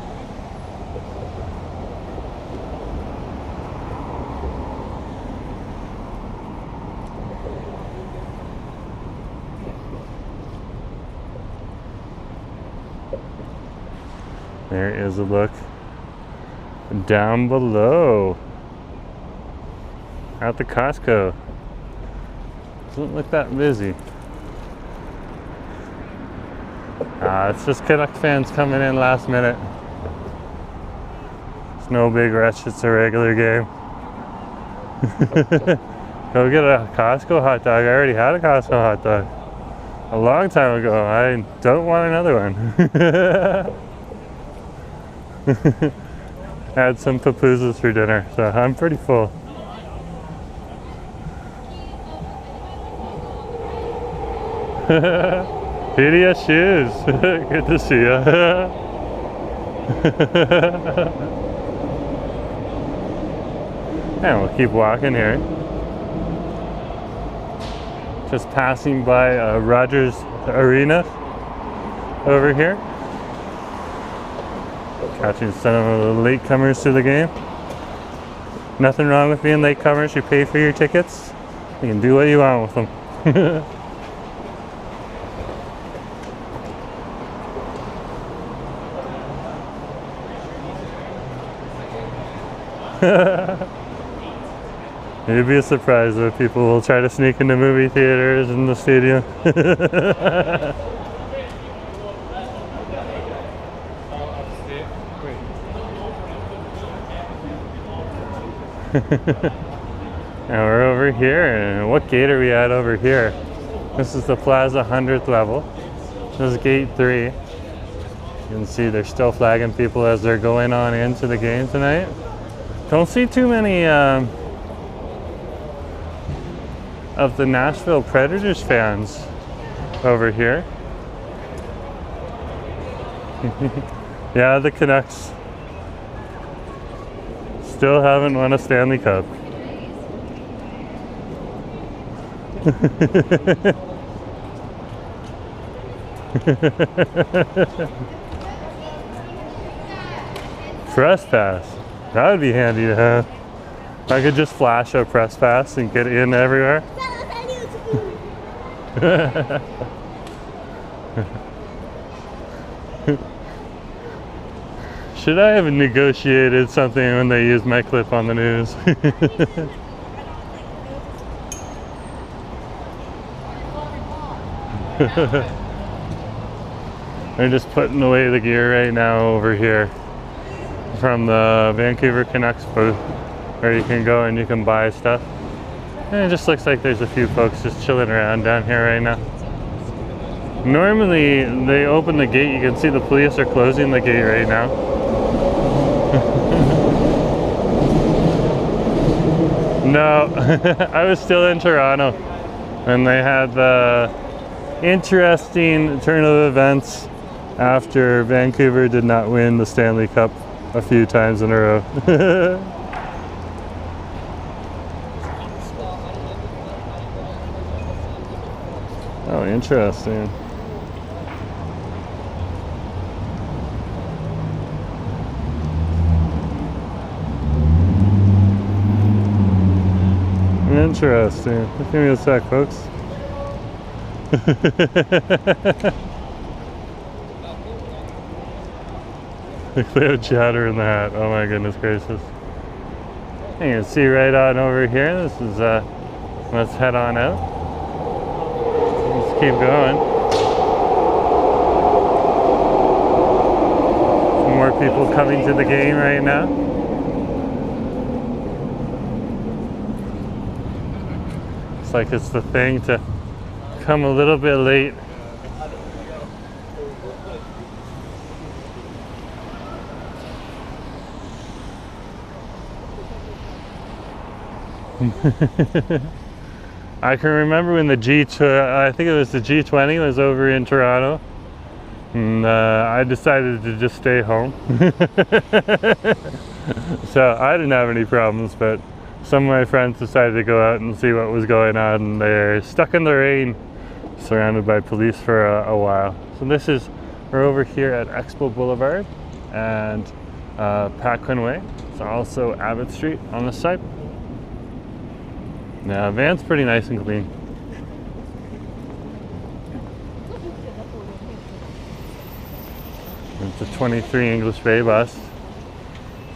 There is a look down below at the Costco. Doesn't look that busy. It's just Canuck fans coming in last minute. It's no big rush, it's a regular game. Go get a Costco hot dog. I already had a Costco hot dog a long time ago. I don't want another one. Had some pupusas for dinner, so I'm pretty full. Hideous shoes. Good to see you. And we'll keep walking here. Just passing by Rogers Arena over here. Catching some of the latecomers to the game. Nothing wrong with being latecomers. You pay for your tickets. You can do what you want with them. You'd be surprised that people will try to sneak into movie theaters in the stadium. Now we're over here, and what gate are we at over here? This is the Plaza 100th level. This is gate 3. You can see they're still flagging people as they're going on into the game tonight. Don't see too many of the Nashville Predators fans over here. Yeah, the Canucks Still haven't won a Stanley Cup. Press pass. That would be handy to have. I could just flash a press pass and get in everywhere. Should I have negotiated something when they used my clip on the news? They're just putting away the gear right now over here from the Vancouver Canucks booth, where you can go and you can buy stuff. And it just looks like there's a few folks just chilling around down here right now. Normally they open the gate, you can see the police are closing the gate right now. No, I was still in Toronto and they had the interesting turn of events after Vancouver did not win the Stanley Cup a few times in a row. Oh, interesting. Interesting. Give me a sec, folks. They have chatter in the hat. Oh my goodness gracious. You can see right on over here. This is, let's head on out. Let's keep going. Some more people coming to the game right now. It's like it's the thing to come a little bit late. I can remember when the I think it was the G20 was over in Toronto, and I decided to just stay home. So I didn't have any problems, but some of my friends decided to go out and see what was going on, and they're stuck in the rain, surrounded by police for a while. So we're over here at Expo Boulevard and Paquin Way. It's also Abbott Street on this side. Now, van's pretty nice and clean. It's a 23 English Bay bus.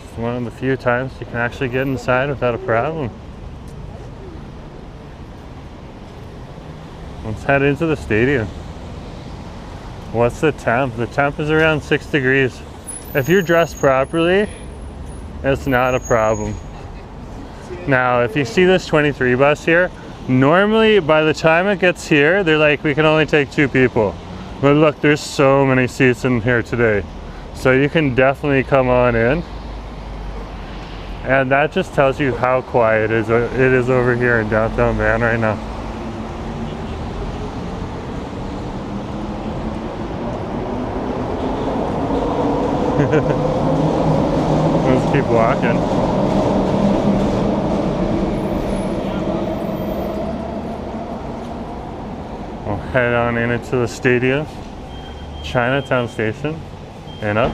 It's one of the few times you can actually get inside without a problem. Let's head into the stadium. What's the temp? The temp is around 6 degrees. If you're dressed properly, it's not a problem. Now, if you see this 23 bus here, normally by the time it gets here, they're like, we can only take 2 people. But look, there's so many seats in here today. So you can definitely come on in. And that just tells you how quiet it is over here in downtown Van right now. Let's keep walking. We'll head on into the stadium, Chinatown Station, and up.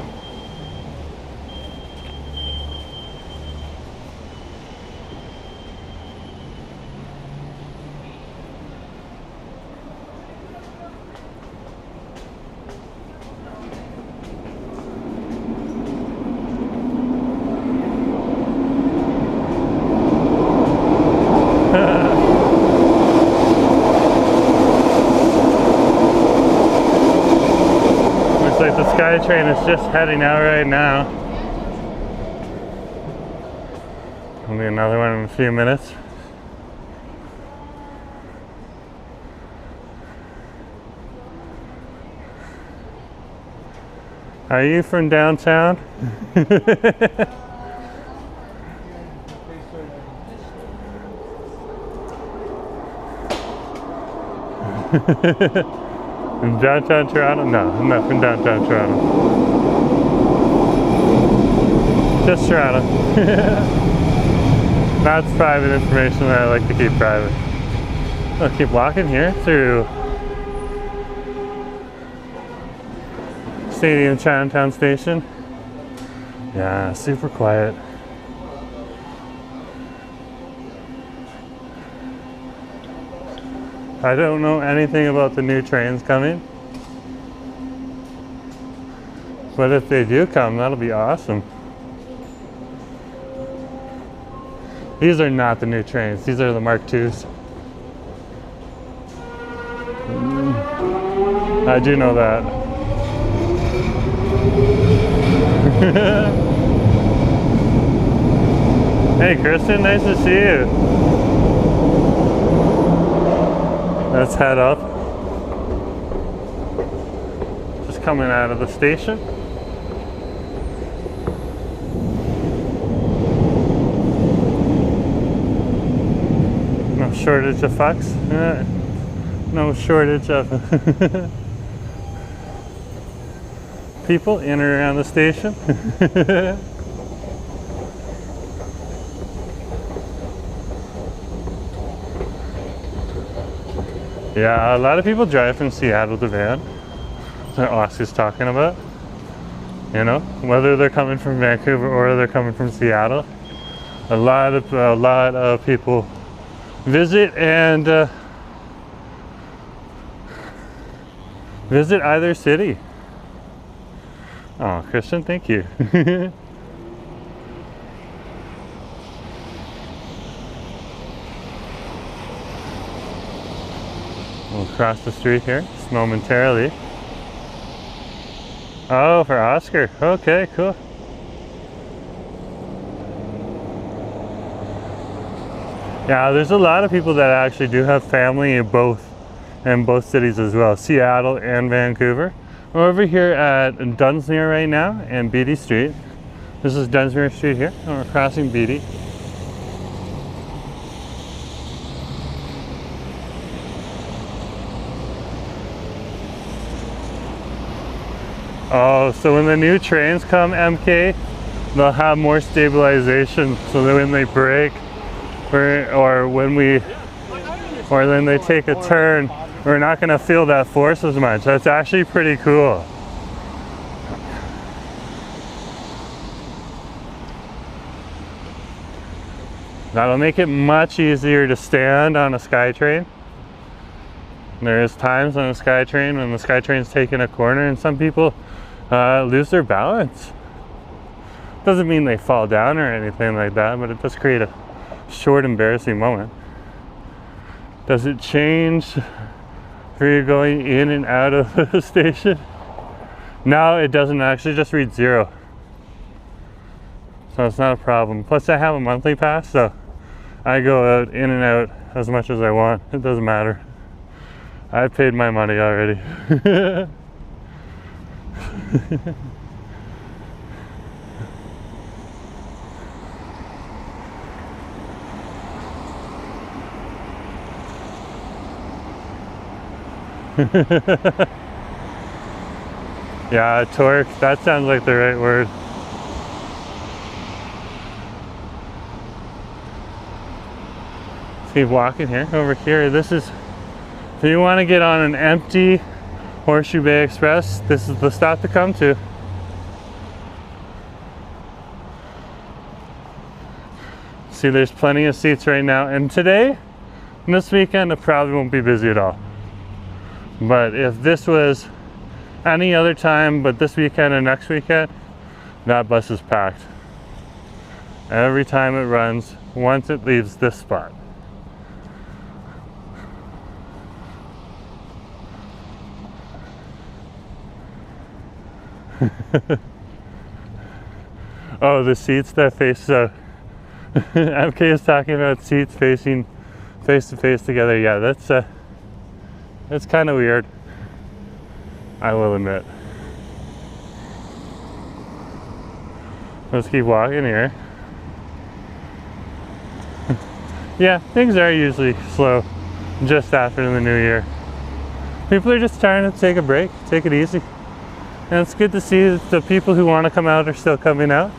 Train is just heading out right now. There'll be another one in a few minutes. Are you from downtown? In downtown Toronto? No, I'm not from downtown Toronto. Just Toronto. That's private information that I like to keep private. I'll keep walking here through Stadium Chinatown Station. Yeah, super quiet. I don't know anything about the new trains coming, but if they do come, that'll be awesome. These are not the new trains, these are the Mark IIs. I do know that. Hey Kristen, nice to see you. Let's head up. Just coming out of the station. No shortage of fucks. No shortage of people in or around the station. Yeah, a lot of people drive from Seattle to Van. That's what Oscar's talking about. You know, whether they're coming from Vancouver or they're coming from Seattle. A lot of people visit and visit either city. Oh, Christian, thank you. We'll cross the street here just momentarily. Oh, for Oscar. Okay, cool. Yeah, there's a lot of people that actually do have family in both cities as well, Seattle and Vancouver. We're over here at Dunsmuir right now and Beatty Street. This is Dunsmuir Street here, and we're crossing Beatty. Oh, so when the new trains come, MK, they'll have more stabilization, so that when they brake or when then they take a turn, we're not going to feel that force as much. That's actually pretty cool. That'll make it much easier to stand on a SkyTrain. There is times on a SkyTrain when the SkyTrain's taking a corner and some people lose their balance. Doesn't mean they fall down or anything like that, but it does create a short embarrassing moment. Does it change for you going in and out of the station? No, it doesn't actually, just read 0. So it's not a problem. Plus I have a monthly pass, so I go out in and out as much as I want. It doesn't matter. I paid my money already. Yeah, torque, that sounds like the right word. Let's keep walking here. Over here, this is, if you want to get on an empty Horseshoe Bay Express, this is the stop to come to. See, there's plenty of seats right now, and today, this weekend, it probably won't be busy at all. But if this was any other time but this weekend and next weekend, that bus is packed. Every time it runs, once it leaves this spot. Oh, the seats that face MK is talking about seats facing face to face together. Yeah, that's kind of weird, I will admit. Let's keep walking here. Yeah, things are usually slow just after the new year. People are just trying to take a break, take it easy. And it's good to see that the people who want to come out are still coming out.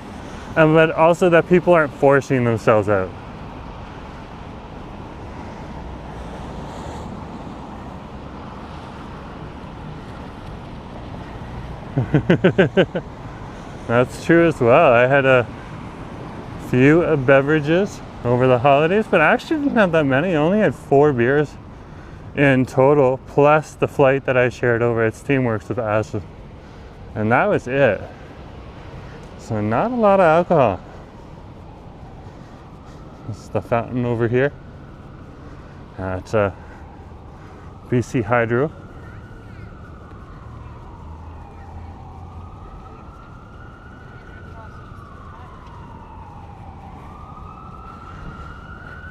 but also that people aren't forcing themselves out. That's true as well. I had a few beverages over the holidays, but I actually didn't have that many. I only had 4 beers in total, plus the flight that I shared over at Steamworks with Ashley. And that was it. So not a lot of alcohol. This is the fountain over here at BC Hydro.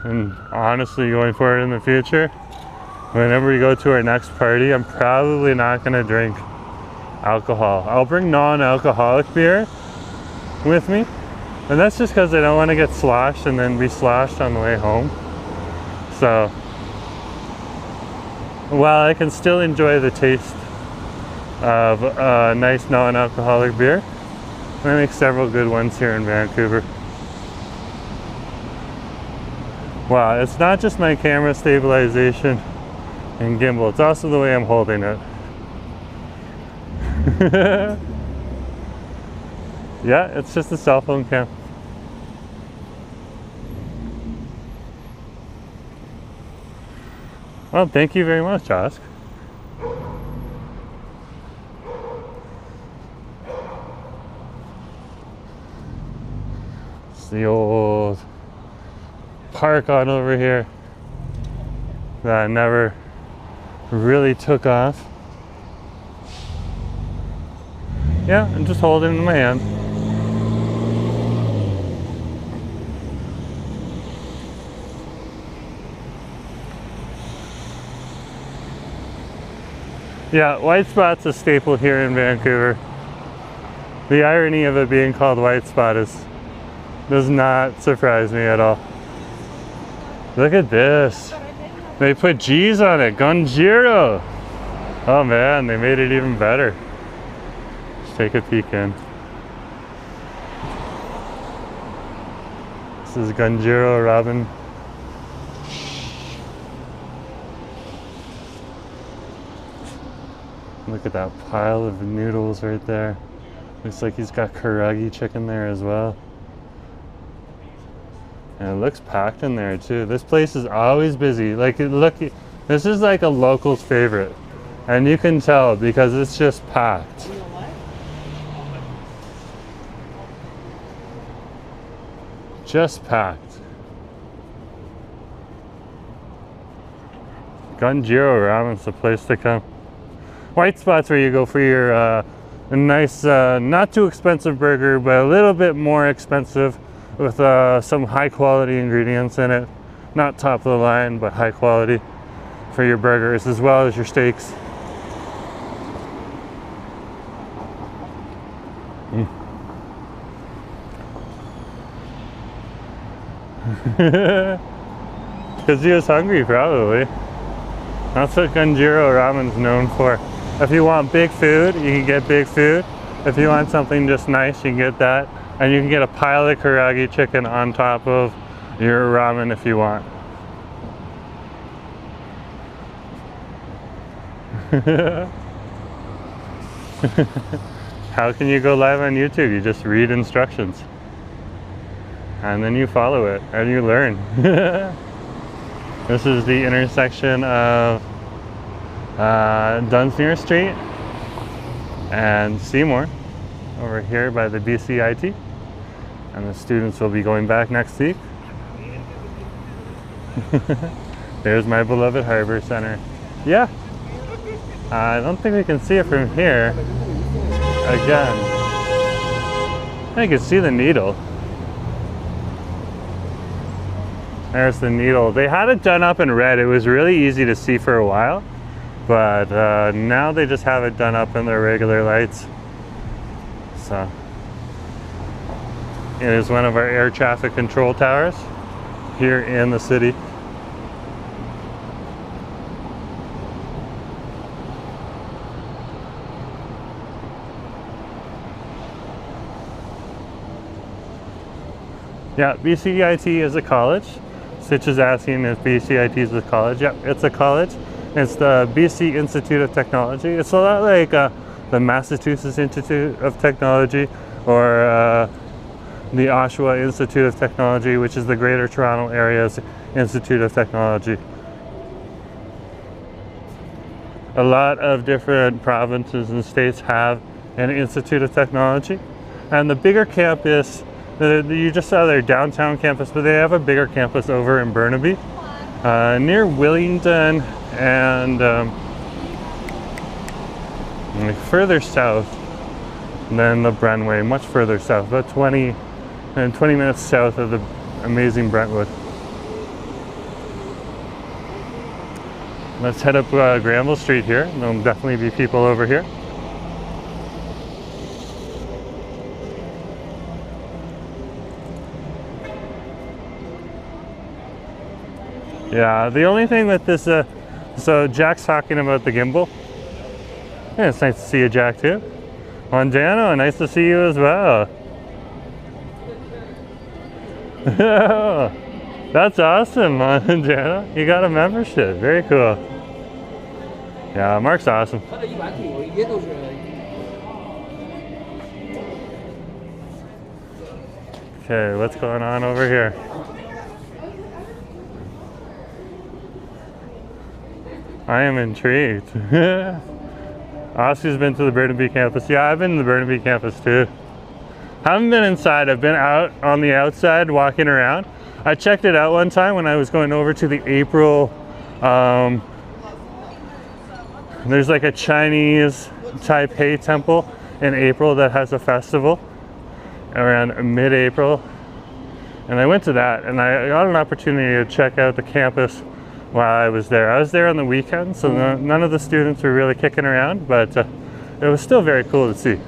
And honestly, going forward in the future, whenever we go to our next party, I'm probably not going to drink alcohol. I'll bring non-alcoholic beer with me, and that's just because I don't want to get sloshed and then be sloshed on the way home. So while I can still enjoy the taste of a nice non-alcoholic beer, I make several good ones here in Vancouver. Wow, it's not just my camera stabilization and gimbal, it's also the way I'm holding it. Yeah, it's just a cell phone cam. Well, thank you very much, Josh. It's the old park on over here that never really took off. Yeah, I'm just holding it in my hand. Yeah, white spot's a staple here in Vancouver. The irony of it being called white spot does not surprise me at all. Look at this. They put G's on it. Gunjiro. Oh man, they made it even better. Let's take a peek in. This is Gunjiro Ramen. Look at that pile of noodles right there. Looks like he's got karaage chicken there as well. And it looks packed in there too. This place is always busy. Like, look, this is like a local's favorite. And you can tell because it's just packed. Just packed. Gunjiro Ramen's the place to come. White spot's where you go for your a nice, not too expensive burger, but a little bit more expensive with some high quality ingredients in it. Not top of the line, but high quality for your burgers as well as your steaks. Because he was hungry, probably. That's what Gunjiro Ramen's known for. If you want big food, you can get big food. If you want something just nice, you can get that. And you can get a pile of karaage chicken on top of your ramen if you want. How can you go live on YouTube? You just read instructions. And then you follow it and you learn. This is the intersection of Dunsmuir Street and Seymour over here by the BCIT. And the students will be going back next week. There's my beloved Harbor Center. Yeah. I don't think we can see it from here. Again. I can see the needle. There's the needle. They had it done up in red. It was really easy to see for a while. But now they just have it done up in their regular lights. So. It is one of our air traffic control towers here in the city. Yeah, BCIT is a college. Stitch is asking if BCIT is a college. Yep, it's a college. It's the BC Institute of Technology. It's a lot like the Massachusetts Institute of Technology or the Oshawa Institute of Technology, which is the Greater Toronto Area's Institute of Technology. A lot of different provinces and states have an Institute of Technology. And the bigger campus, you just saw their downtown campus, but they have a bigger campus over in Burnaby, near Willingdon and like further south than the Brentway, much further south, about 20 minutes south of the amazing Brentwood. Let's head up Granville Street here. There'll definitely be people over here. Yeah, the only thing with this, so Jack's talking about the gimbal. Yeah, it's nice to see you, Jack, too. Mondano, nice to see you as well. That's awesome, Mondano. You got a membership, very cool. Yeah, Mark's awesome. Okay, what's going on over here? I am intrigued. Oscar's been to the Burnaby campus. Yeah, I've been to the Burnaby campus too. Haven't been inside, I've been out on the outside walking around. I checked it out one time when I was going over to the April, there's like a Chinese Taipei temple in April that has a festival around mid-April. And I went to that and I got an opportunity to check out the campus while I was there. I was there on the weekend, so none of the students were really kicking around, but it was still very cool to see.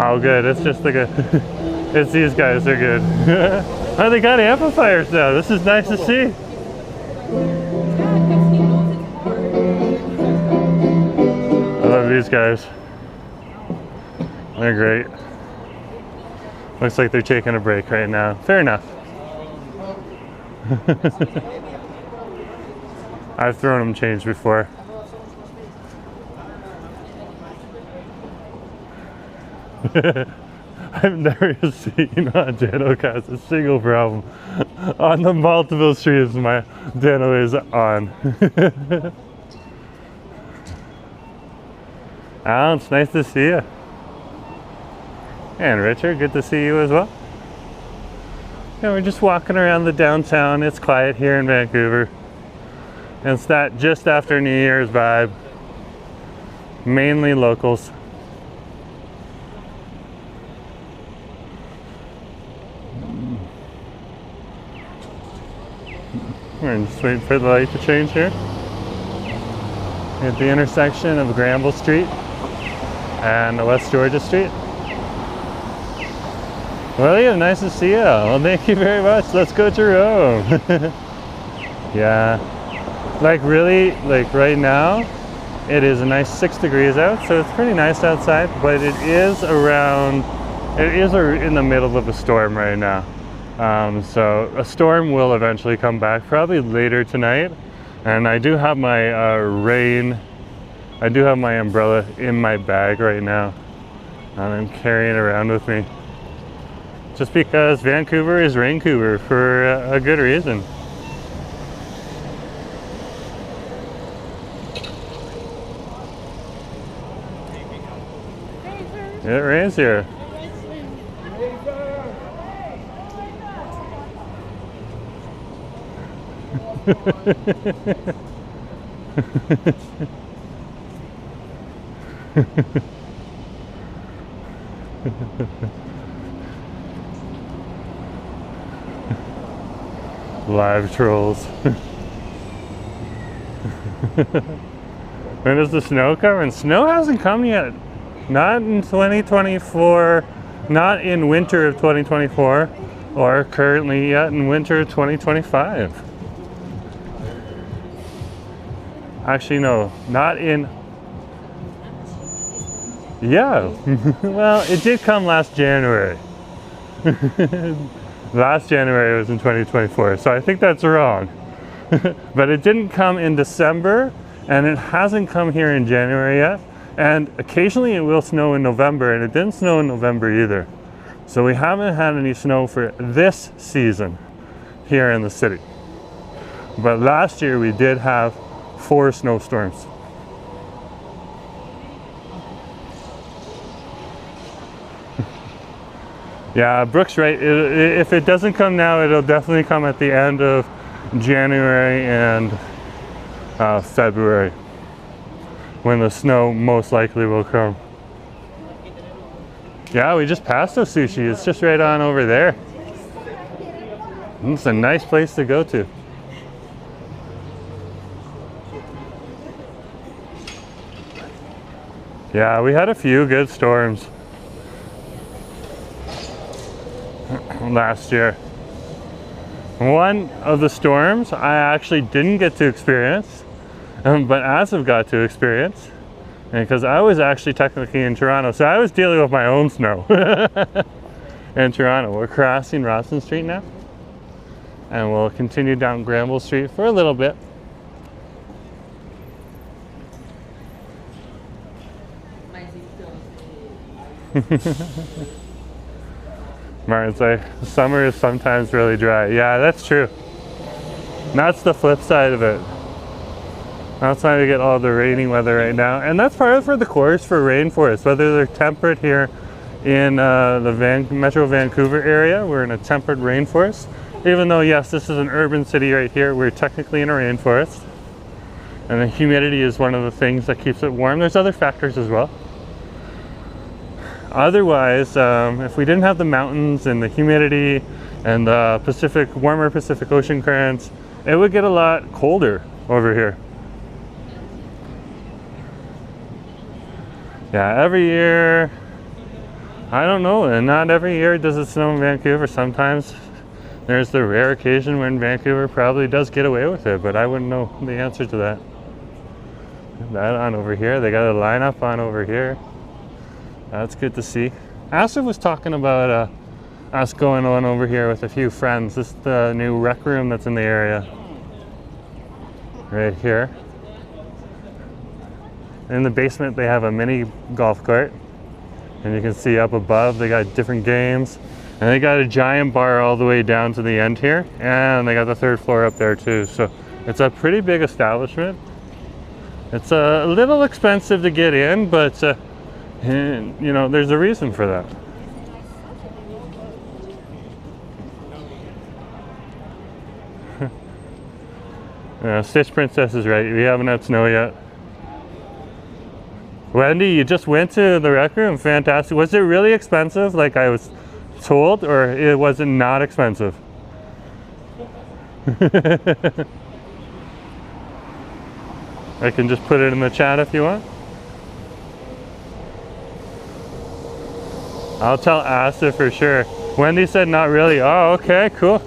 Oh good, it's just like it's these guys, they're good. Oh, they got amplifiers now. This is nice to see. I love these guys. They're great. Looks like they're taking a break right now. Fair enough. I've thrown them change before. I've never seen a Dano cast a single problem on the multiple streams my Dano is on. Alan, it's nice to see you. And Richard, good to see you as well. Yeah, we're just walking around the downtown. It's quiet here in Vancouver. And it's that just after New Year's vibe. Mainly locals. We're just waiting for the light to change here. At the intersection of Granville Street and West Georgia Street. Well, yeah, nice to see you. Well, thank you very much. Let's go, Jerome. Yeah, like really, like right now, it is a nice 6 degrees out, so it's pretty nice outside, but it is in the middle of a storm right now. So a storm will eventually come back, probably later tonight. And I do have my I do have my umbrella in my bag right now. And I'm carrying it around with me. Just because Vancouver is Raincouver for a good reason. It rains here. Live trolls. When is the snow coming? Snow hasn't come yet. Not in 2024, not in winter of 2024, or currently yet in winter of 2025. Actually, no, not in. Yeah, well, it did come last January. Last January was in 2024, so I think that's wrong. But it didn't come in December, and it hasn't come here in January yet. And occasionally it will snow in November, and it didn't snow in November either. So we haven't had any snow for this season here in the city. But last year we did have 4 snowstorms. Yeah, Brooke's right. If it doesn't come now, it'll definitely come at the end of January and February, when the snow most likely will come. Yeah, we just passed the sushi. It's just right on over there. It's a nice place to go to. Yeah, we had a few good storms last year. One of the storms I actually didn't get to experience, but Asif got to experience, because I was actually technically in Toronto, so I was dealing with my own snow in Toronto. We're crossing Rawson Street now, and we'll continue down Granville Street for a little bit. Martin's like, summer is sometimes really dry. Yeah, that's true. And that's the flip side of it. That's why we get all the rainy weather right now. And that's part of the course for rainforests, whether they're temperate here in the Metro Vancouver area. We're in a temperate rainforest. Even though, yes, this is an urban city right here, we're technically in a rainforest. And the humidity is one of the things that keeps it warm. There's other factors as well. Otherwise, if we didn't have the mountains and the humidity and the warmer Pacific Ocean currents, it would get a lot colder over here. Yeah, every year, I don't know, and not every year does it snow in Vancouver. Sometimes there's the rare occasion when Vancouver probably does get away with it, but I wouldn't know the answer to that. That on over here, they got a lineup on over here. That's good to see. Asif was talking about us going on over here with a few friends. This is the new rec room that's in the area. Right here. In the basement they have a mini golf cart. And you can see up above they got different games. And they got a giant bar all the way down to the end here. And they got the 3rd floor up there too. So it's a pretty big establishment. It's a little expensive to get in, but and, you know, there's a reason for that. Stitch Princess is right. We haven't had snow yet. Wendy, you just went to the rec room? Fantastic. Was it really expensive like I was told, or was it not expensive? I can just put it in the chat if you want. I'll tell Asif for sure. Wendy said not really. Oh, okay, cool.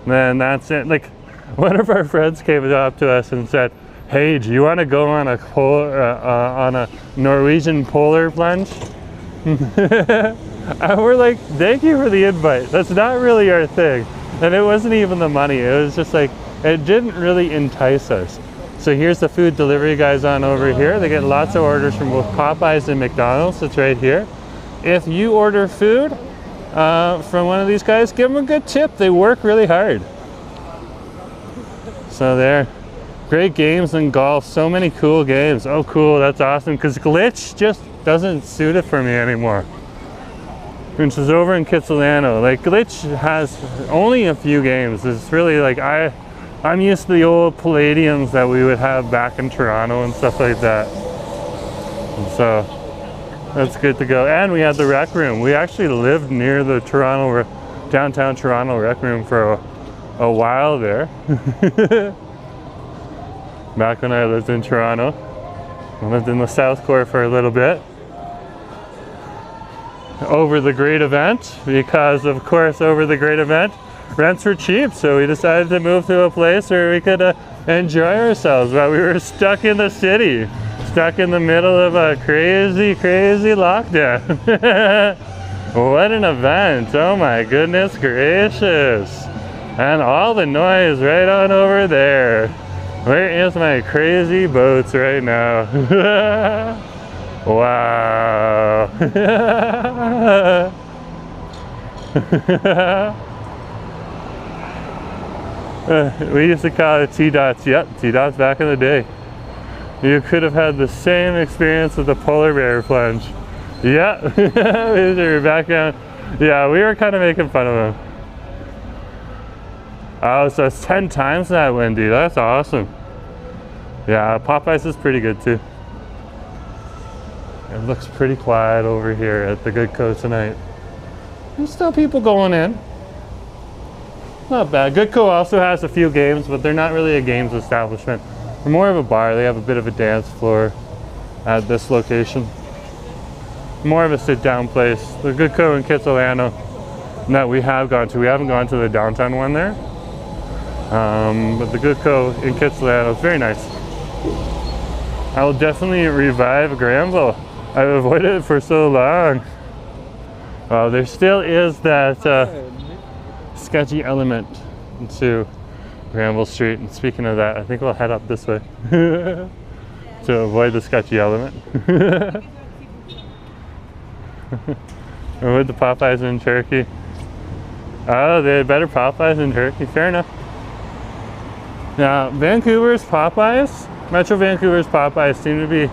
Then that's it. Like, one of our friends came up to us and said, "Hey, do you want to go on a Norwegian polar plunge?" And we're like, "Thank you for the invite. That's not really our thing." And it wasn't even the money. It was just like, it didn't really entice us. So here's the food delivery guys on over here. They get lots of orders from both Popeyes and McDonald's. It's right here. If you order food from one of these guys, give them a good tip. They work really hard. So there. Great games in golf. So many cool games. Oh, cool. That's awesome. Because Glitch just doesn't suit it for me anymore. Which is over in Kitsilano. Like, Glitch has only a few games. It's really like, I'm used to the old Palladiums that we would have back in Toronto and stuff like that. And so that's good to go. And we had the rec room. We actually lived near the downtown Toronto rec room for a while there. Back when I lived in Toronto. I lived in the South Core for a little bit. Over the great event, because of course over the great event, rents were cheap, so we decided to move to a place where we could enjoy ourselves while we were stuck in the city. stuck in the middle of a crazy, crazy lockdown. What an event. Oh my goodness gracious. And all the noise right on over there. Where is my crazy boats right now? Wow. We used to call it T-dots. Yep, T-dots back in the day. You could have had the same experience with the polar bear plunge. Yeah, these are background. Yeah, we were kind of making fun of them. Oh, so it's 10 times that windy. That's awesome. Yeah, Popeyes is pretty good too. It looks pretty quiet over here at the Good Co tonight. There's still people going in. Not bad. Good Co also has a few games, but they're not really a games establishment. They're more of a bar. They have a bit of a dance floor at this location. More of a sit-down place. The Good Co in Kitsilano that we have gone to. We haven't gone to the downtown one there. But the Good Co in Kitsilano is very nice. I will definitely revive Granville. I've avoided it for so long. Well, there still is that sketchy element to Granville Street. And speaking of that, I think we'll head up this way to avoid the sketchy element. Avoid the Popeyes in Turkey. Oh, they had better Popeyes in Turkey. Fair enough. Now, Vancouver's Popeyes, Metro Vancouver's Popeyes seem to be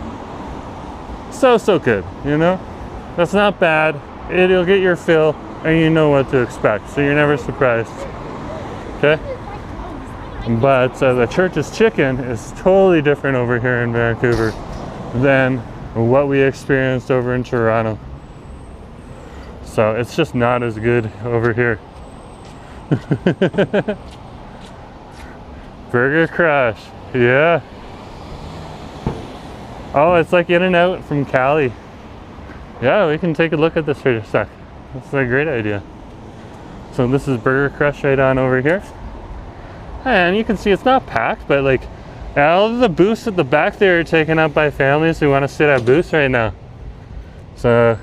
so good, you know? That's not bad. It'll get your fill and you know what to expect, so you're never surprised. Okay? But the Church's Chicken is totally different over here in Vancouver than what we experienced over in Toronto. So it's just not as good over here. Burger Crush, yeah. Oh, it's like In-N-Out from Cali. Yeah, we can take a look at this for a sec. That's a great idea. So this is Burger Crush right on over here. And you can see it's not packed, but like all of the booths at the back there are taken up by families who want to sit at booths right now. So,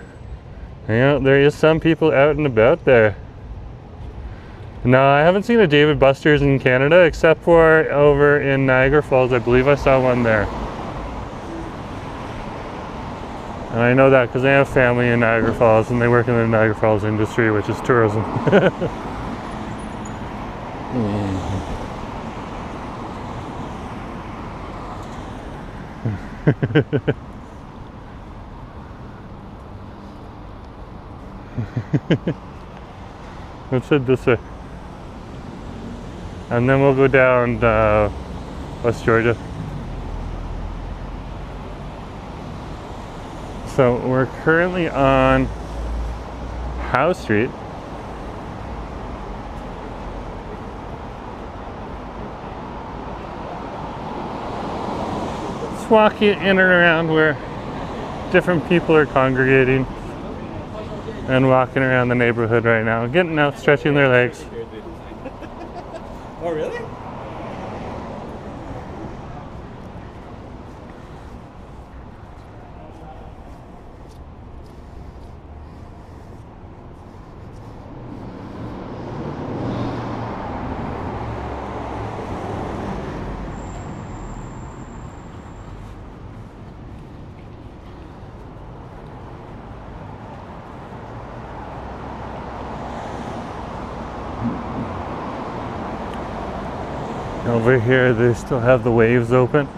you know, there is some people out and about there. No, I haven't seen a David Buster's in Canada except for over in Niagara Falls. I believe I saw one there. And I know that because I have family in Niagara Falls and they work in the Niagara Falls industry, which is tourism. Let's head this way. And then we'll go down West Georgia. So we're currently on Howe Street. Just walking in and around where different people are congregating and walking around the neighborhood right now, getting out, stretching their legs. Oh, really? Over here they still have the Waves open.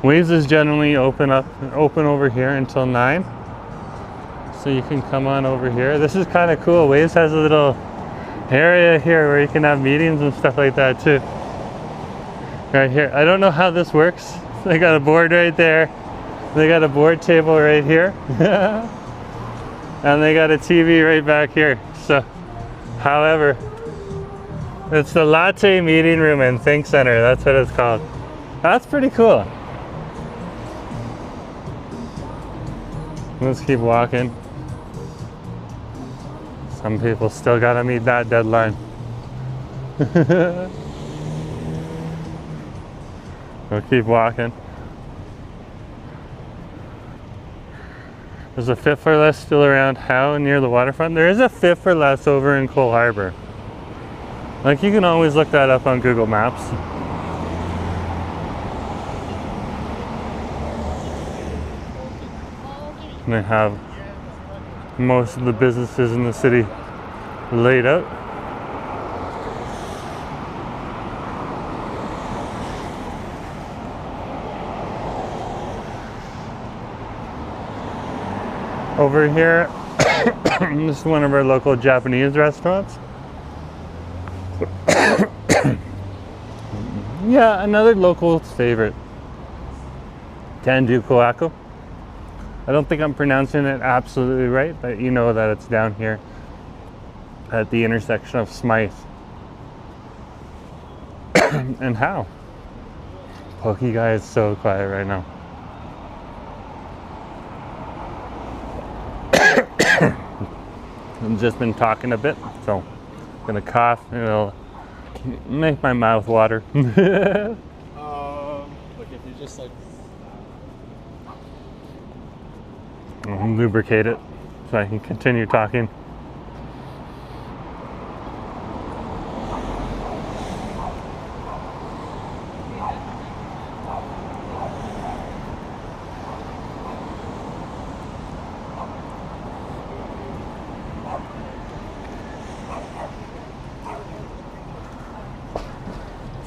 Waves is generally open over here until 9. So you can come on over here. This is kind of cool. Waves has a little area here where you can have meetings and stuff like that too. Right here. I don't know how this works. They got a board right there. They got a board table right here. And they got a TV right back here. So, however, it's the Latte Meeting Room and Think Center. That's what it's called. That's pretty cool. Let's keep walking. Some people still gotta meet that deadline. We'll keep walking. There's a Fit for Less still around. How near the waterfront? There is a Fit for Less over in Cole Harbour. Like, you can always look that up on Google Maps. And they have most of the businesses in the city laid out. Over here, this is one of our local Japanese restaurants. Yeah, another local favorite. Tandu Koako. I don't think I'm pronouncing it absolutely right, but you know that it's down here at the intersection of Smythe and Howe. Pokey guy is so quiet right now. I've just been talking a bit, so I'm gonna cough and it'll make my mouth water. Look, if you just like lubricate it so I can continue talking.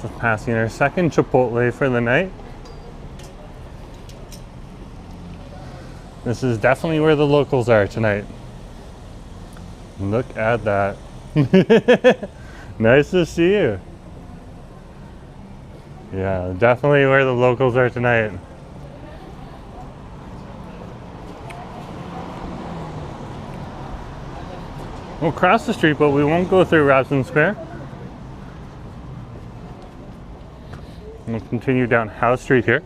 Just passing our second Chipotle for the night. This is definitely where the locals are tonight. Look at that. Nice to see you. Yeah, definitely where the locals are tonight. We'll cross the street, but we won't go through Robson Square. We'll continue down Howe Street here.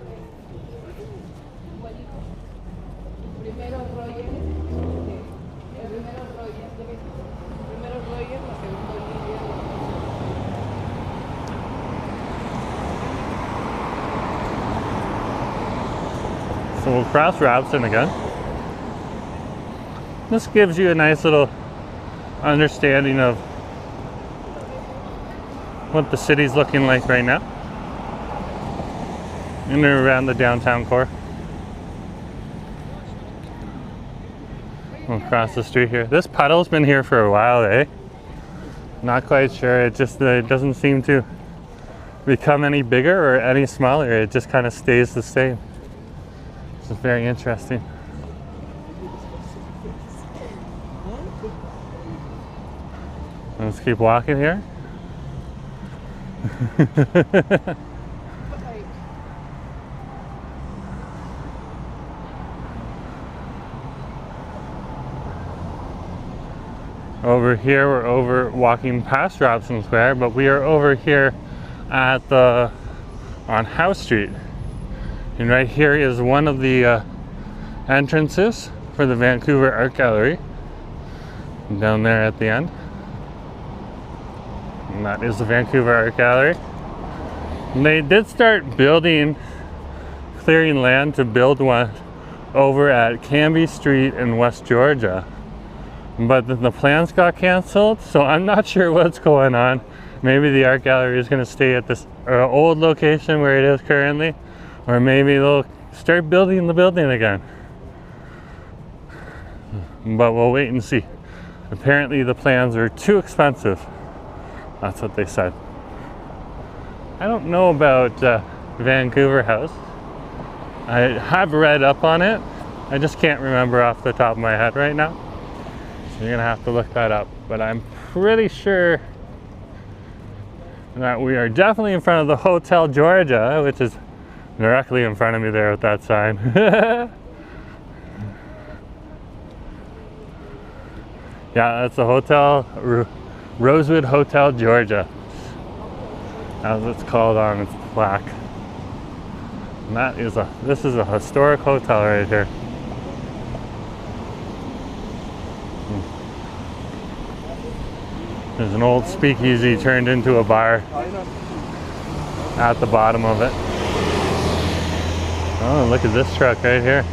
So we'll cross Robson again. This gives you a nice little understanding of what the city's looking like right now in and around the downtown core. We'll cross the street here. This puddle's been here for a while, eh? Not quite sure. It just doesn't seem to become any bigger or any smaller. It just kind of stays the same. It's very interesting. Let's keep walking here. Over here, we're over walking past Robson Square, but we are over here at on Howe Street. And right here is one of the entrances for the Vancouver Art Gallery. Down there at the end. And that is the Vancouver Art Gallery. And they did start building, clearing land to build one over at Cambie Street in West Georgia. But the plans got canceled, so I'm not sure what's going on. Maybe the art gallery is going to stay at this old location where it is currently, or maybe they'll start building the building again. But we'll wait and see. Apparently the plans are too expensive. That's what they said. I don't know about Vancouver House. I have read up on it. I just can't remember off the top of my head right now. So you're gonna have to look that up. But I'm pretty sure that we are definitely in front of the Hotel Georgia, which is directly in front of me there with that sign. Yeah, that's the Hotel Rosewood Hotel Georgia, as it's called on its plaque. And that is this is a historic hotel right here. There's an old speakeasy turned into a bar at the bottom of it. Oh, look at this truck right here.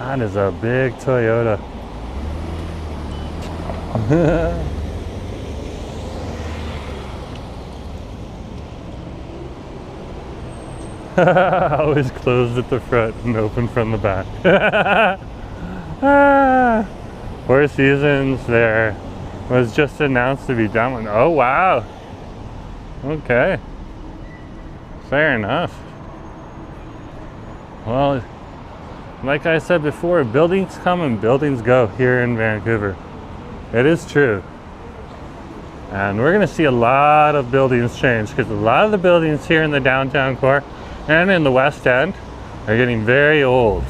That is a big Toyota. Always closed at the front and open from the back. Four Seasons there was just announced to be done. Oh wow. Okay. Fair enough. Well, like I said before, buildings come and buildings go here in Vancouver. It is true. And we're going to see a lot of buildings change because a lot of the buildings here in the downtown core and in the West End are getting very old.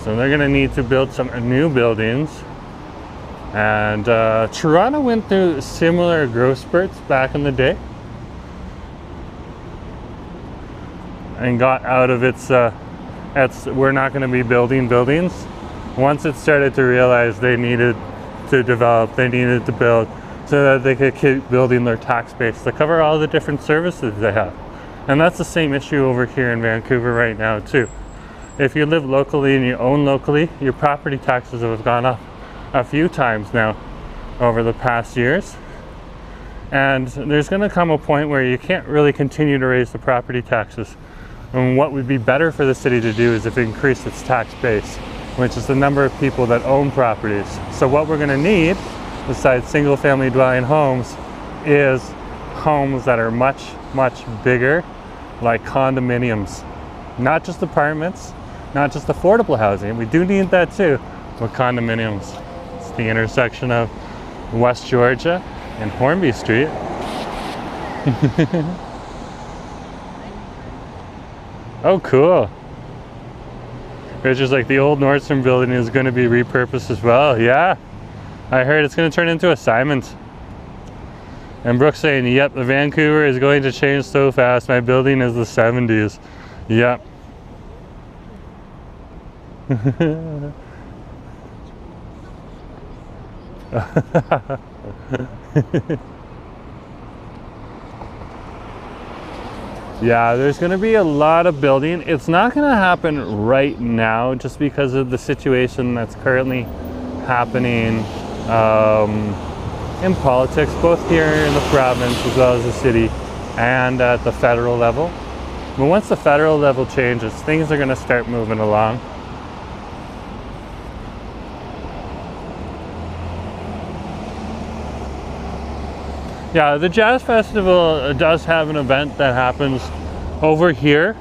So they're going to need to build some new buildings. And Toronto went through similar growth spurts back in the day and got out of its we're not going to be building buildings. Once it started to realize they needed to develop, they needed to build so that they could keep building their tax base to cover all the different services they have. And that's the same issue over here in Vancouver right now too. If you live locally and you own locally, your property taxes have gone up a few times now over the past years. And there's going to come a point where you can't really continue to raise the property taxes. And what would be better for the city to do is if it increased its tax base, which is the number of people that own properties. So what we're going to need, besides single family dwelling homes, is homes that are much, much bigger, like condominiums. Not just apartments, not just affordable housing. We do need that too, but condominiums. It's the intersection of West Georgia and Hornby Street. Oh, cool. It's just like the old Nordstrom building is going to be repurposed as well. Yeah, I heard it's going to turn into a Simon's. And Brooke's saying, yep, the Vancouver is going to change so fast. My building is the 70s. Yep. Yeah, there's going to be a lot of building. It's not going to happen right now just because of the situation that's currently happening in politics, both here in the province as well as the city and at the federal level. But once the federal level changes, things are going to start moving along. Yeah, the Jazz Festival does have an event that happens over here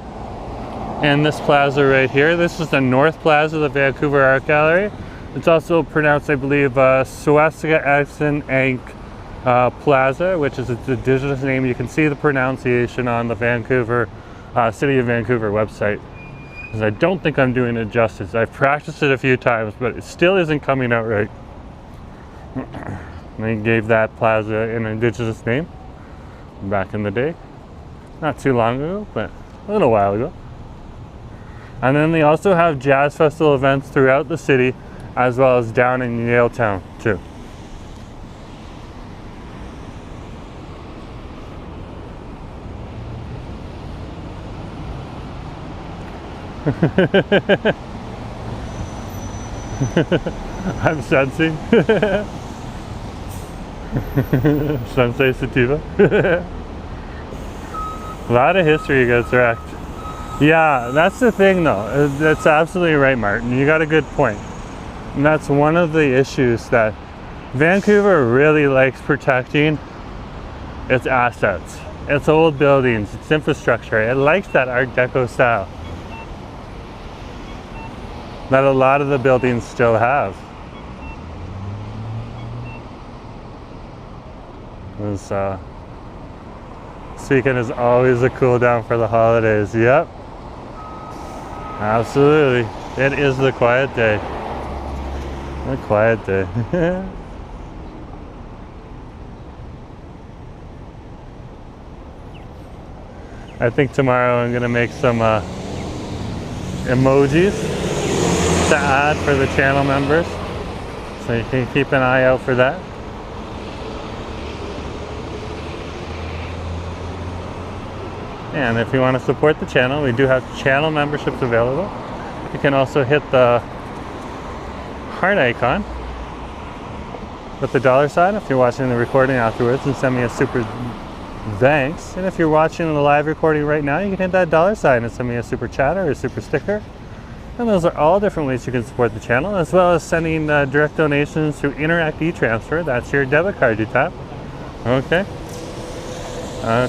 in this plaza right here. This is the North Plaza of the Vancouver Art Gallery. It's also pronounced, I believe, Swastika Accent Inc. Plaza, which is its indigenous name. You can see the pronunciation on the Vancouver, City of Vancouver website. Because I don't think I'm doing it justice. I've practiced it a few times, but it still isn't coming out right. They gave that plaza an indigenous name back in the day. Not too long ago, but a little while ago. And then they also have jazz festival events throughout the city, as well as down in Yaletown too. I'm sensing. Sensei Sativa. A lot of history gets wrecked. Yeah, that's the thing though. That's absolutely right, Martin. You got a good point. And that's one of the issues that Vancouver really likes protecting its assets, its old buildings, its infrastructure. It likes that Art Deco style that a lot of the buildings still have. This weekend is always a cool down for the holidays. Yep, absolutely. It is the quiet day. The quiet day. I think tomorrow I'm gonna make some emojis to add for the channel members, so you can keep an eye out for that. And if you want to support the channel, we do have channel memberships available. you can also hit the heart icon with the $ if you're watching the recording afterwards, and send me a super thanks. And if you're watching the live recording right now, you can hit that $ and send me a super chat or a super sticker. And those are all different ways you can support the channel, as well as sending direct donations through Interact e-Transfer. That's your debit card you tap. Okay.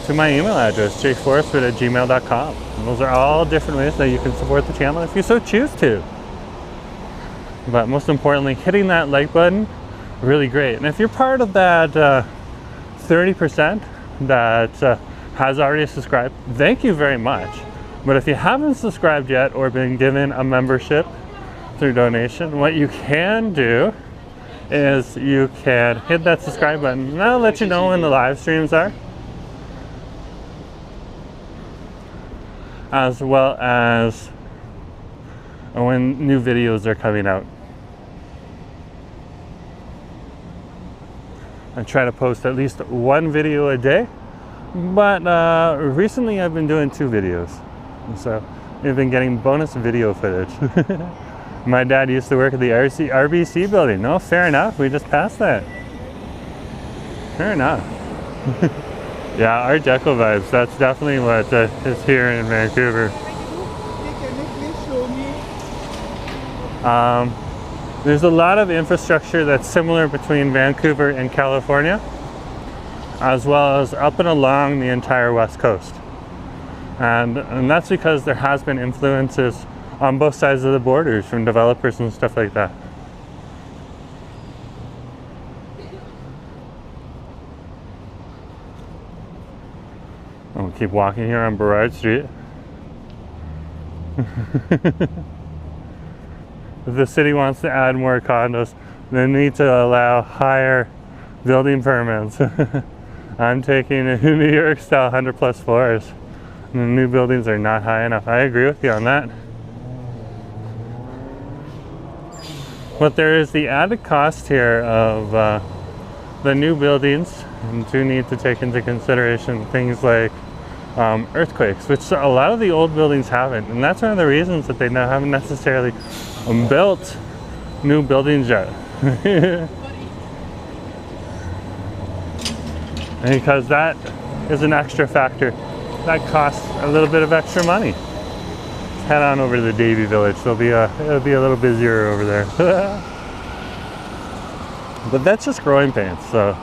To my email address, jforestwood@gmail.com. And those are all different ways that you can support the channel if you so choose to. But most importantly, hitting that like button, really great. And if you're part of that 30% that has already subscribed, thank you very much. But if you haven't subscribed yet or been given a membership through donation, what you can do is you can hit that subscribe button, and I'll let you know when the live streams are, as well as when new videos are coming out. I try to post at least one video a day, but recently I've been doing 2 videos. So we've been getting bonus video footage. My dad used to work at the RBC building. No, fair enough. We just passed that. Fair enough. Yeah, Art Deco vibes. That's definitely what is here in Vancouver. There's a lot of infrastructure that's similar between Vancouver and California, as well as up and along the entire West Coast. And that's because there has been influences on both sides of the borders from developers and stuff like that. I'll keep walking here on Burrard Street. If the city wants to add more condos, they need to allow higher building permits. I'm taking a New York style 100+ floors. The new buildings are not high enough. I agree with you on that. But there is the added cost here of the new buildings, and do need to take into consideration things like earthquakes, which a lot of the old buildings haven't. And that's one of the reasons that they now haven't necessarily built new buildings yet. Because that is an extra factor. That costs a little bit of extra money. Let's head on over to the Davie Village. It'll be a little busier over there. But that's just growing pains, so,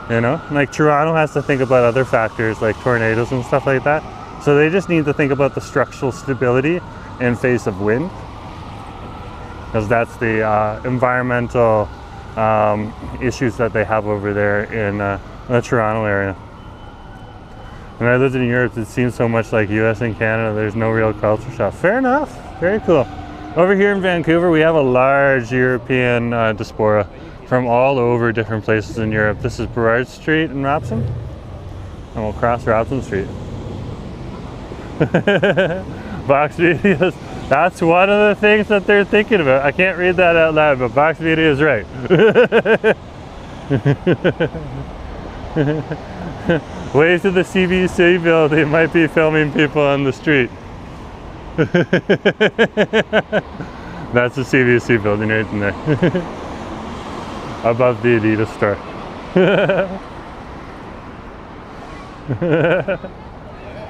you know, like Toronto has to think about other factors like tornadoes and stuff like that. So they just need to think about the structural stability in face of wind, because that's the environmental issues that they have over there in the Toronto area. When I lived in Europe, it seems so much like US and Canada. There's no real culture shock. Fair enough. Very cool. Over here in Vancouver, we have a large European diaspora from all over different places in Europe. This is Burrard Street in Robson, and we'll cross Robson Street. Box Media, that's one of the things that they're thinking about. I can't read that out loud, but Box Media is right. Wave to the CBC building, might be filming people on the street. That's the CBC building right in there. Above the Adidas store.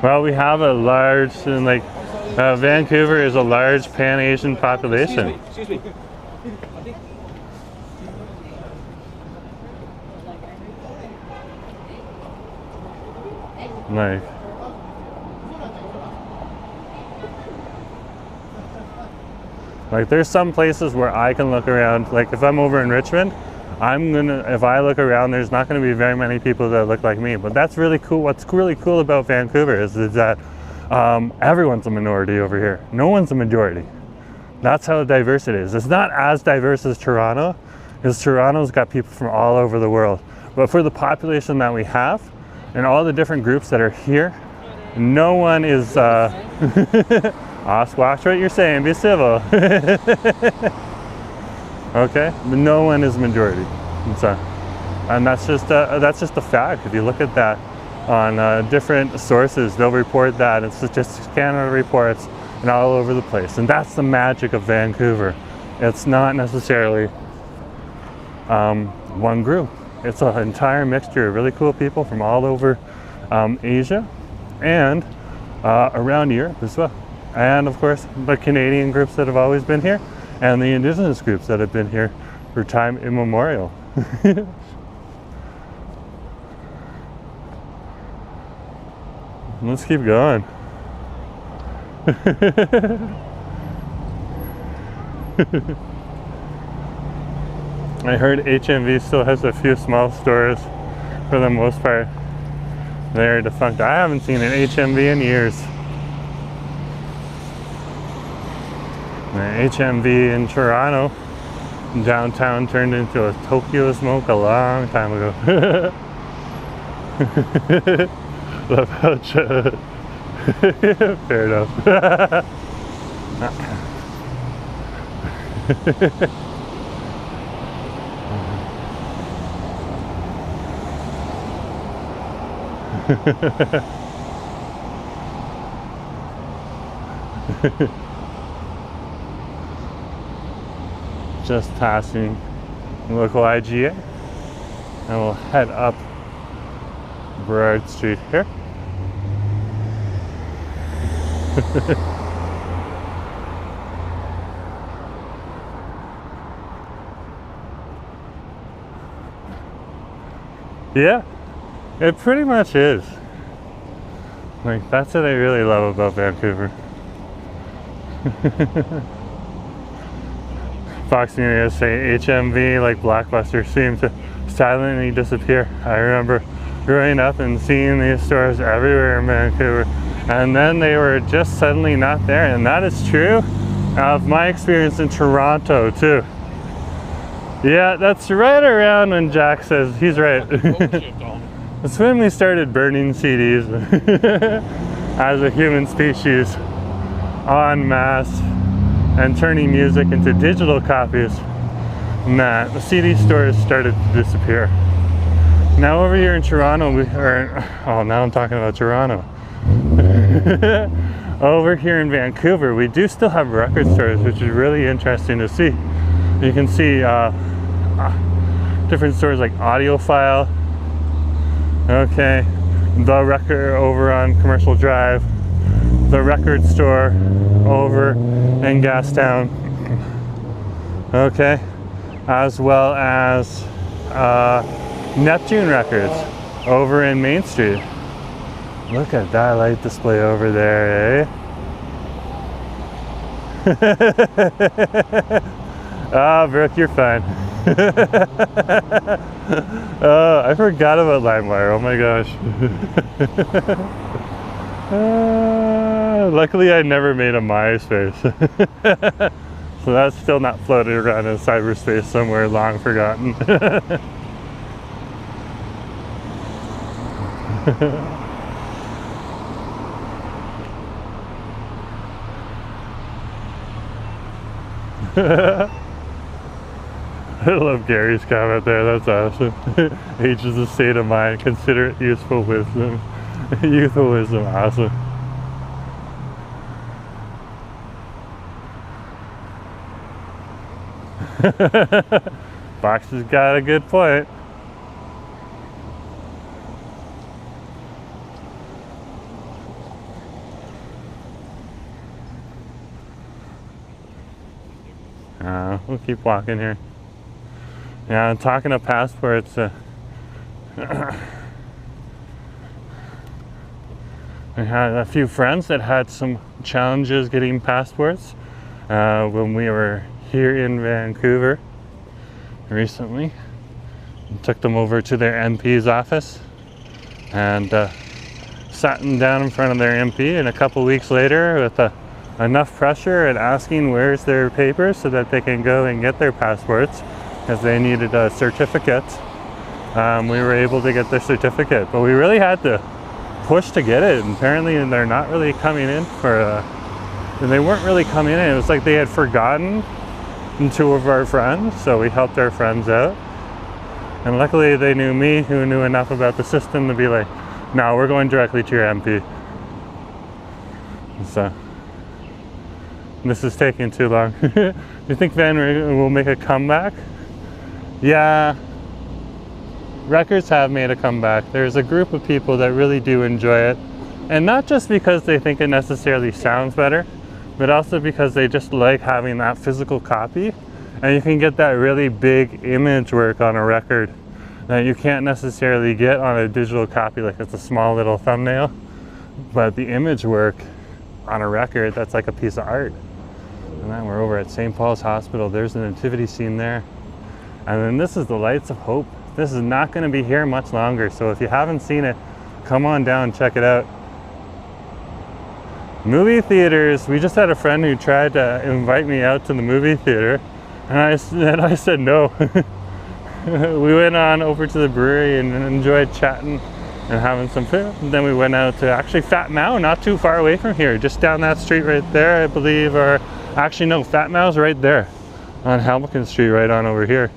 Well, we have a large, and like Vancouver is a large Pan-Asian population. Excuse me. Like there's some places where I can look around, like if I'm over in Richmond, if I look around, there's not gonna be very many people that look like me. But that's really cool. What's really cool about Vancouver is that everyone's a minority over here. No one's a majority. That's how diverse it is. It's not as diverse as Toronto, because Toronto's got people from all over the world. But for the population that we have, and all the different groups that are here, no one is, watch what you're saying, be civil. Okay, but no one is majority. And that's just a fact. If you look at that on different sources, they'll report that. And Statistics Canada reports and all over the place. And that's the magic of Vancouver. It's not necessarily one group. It's an entire mixture of really cool people from all over Asia and around Europe as well. And of course, the Canadian groups that have always been here, and the Indigenous groups that have been here for time immemorial. Let's keep going. I heard HMV still has a few small stores. For the most part, they're defunct. I haven't seen an HMV in years. The HMV in Toronto, downtown, turned into a Tokyo Smoke a long time ago. Love how fair enough. Just passing local IGA, and we'll head up Broad Street here. Yeah, it pretty much is. Like, that's what I really love about Vancouver. Foxy areas say HMV, like Blockbuster, seem to silently disappear. I remember growing up and seeing these stores everywhere in Vancouver, and then they were just suddenly not there. And that is true of my experience in Toronto too. Yeah, that's right around when Jack says he's right. That's when we started burning CDs as a human species en masse, and turning music into digital copies. Nah, the CD stores started to disappear. Now over here in Toronto, now I'm talking about Toronto. Over here in Vancouver, we do still have record stores, which is really interesting to see. You can see different stores like Audiophile, okay, The Record over on Commercial Drive, The Record Store over in Gastown, okay, as well as Neptune Records over in Main Street. Look at that light display over there, eh? Ah, Brooke, you're fine. Oh, I forgot about LimeWire. Oh my gosh. Luckily, I never made a MySpace. So that's still not floating around in cyberspace somewhere long forgotten. I love Gary's comment there, that's awesome. Age is a state of mind, consider it useful wisdom. Youthful wisdom, awesome. Box has got a good point. We'll keep walking here. Yeah, talking of passports, I had a few friends that had some challenges getting passports when we were here in Vancouver recently. Took them over to their MP's office and sat them down in front of their MP, and a couple weeks later, with enough pressure and asking where's their papers so that they can go and get their passports, because they needed a certificate, we were able to get their certificate. But we really had to push to get it, and apparently they're not really coming in for they weren't really coming in. It was like they had forgotten two of our friends, so we helped our friends out, and luckily they knew me, who knew enough about the system to be like, no, we're going directly to your MP. So This is taking too long. Do you think Van will make a comeback? Yeah, records have made a comeback. There's a group of people that really do enjoy it. And not just because they think it necessarily sounds better, but also because they just like having that physical copy. And you can get that really big image work on a record that you can't necessarily get on a digital copy, like it's a small little thumbnail. But the image work on a record, that's like a piece of art. And then we're over at St. Paul's Hospital. There's the nativity scene there. And then this is the Lights of Hope. This is not going to be here much longer, so if you haven't seen it, come on down, check it out. Movie theaters, we just had a friend who tried to invite me out to the movie theater, and I said no. We went on over to the brewery and enjoyed chatting and having some food. And then we went out to actually Fat Mao, not too far away from here, just down that street right there, I believe, or actually no, Fat Mao's right there on Hamilton Street, right on over here.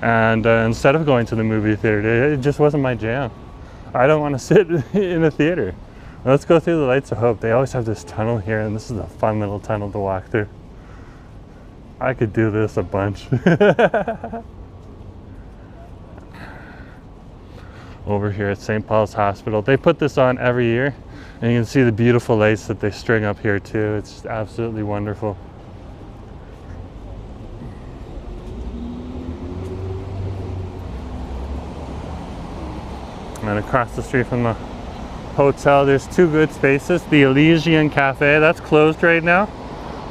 And instead of going to the movie theater, it just wasn't my jam. I don't want to sit in a theater. Let's go through the Lights of Hope. They always have this tunnel here, and this is a fun little tunnel to walk through. I could do this a bunch. Over here at St. Paul's Hospital. They put this on every year, and you can see the beautiful lights that they string up here too. It's just absolutely wonderful. And across the street from the hotel, there's two good spaces. The Elysian Cafe, that's closed right now,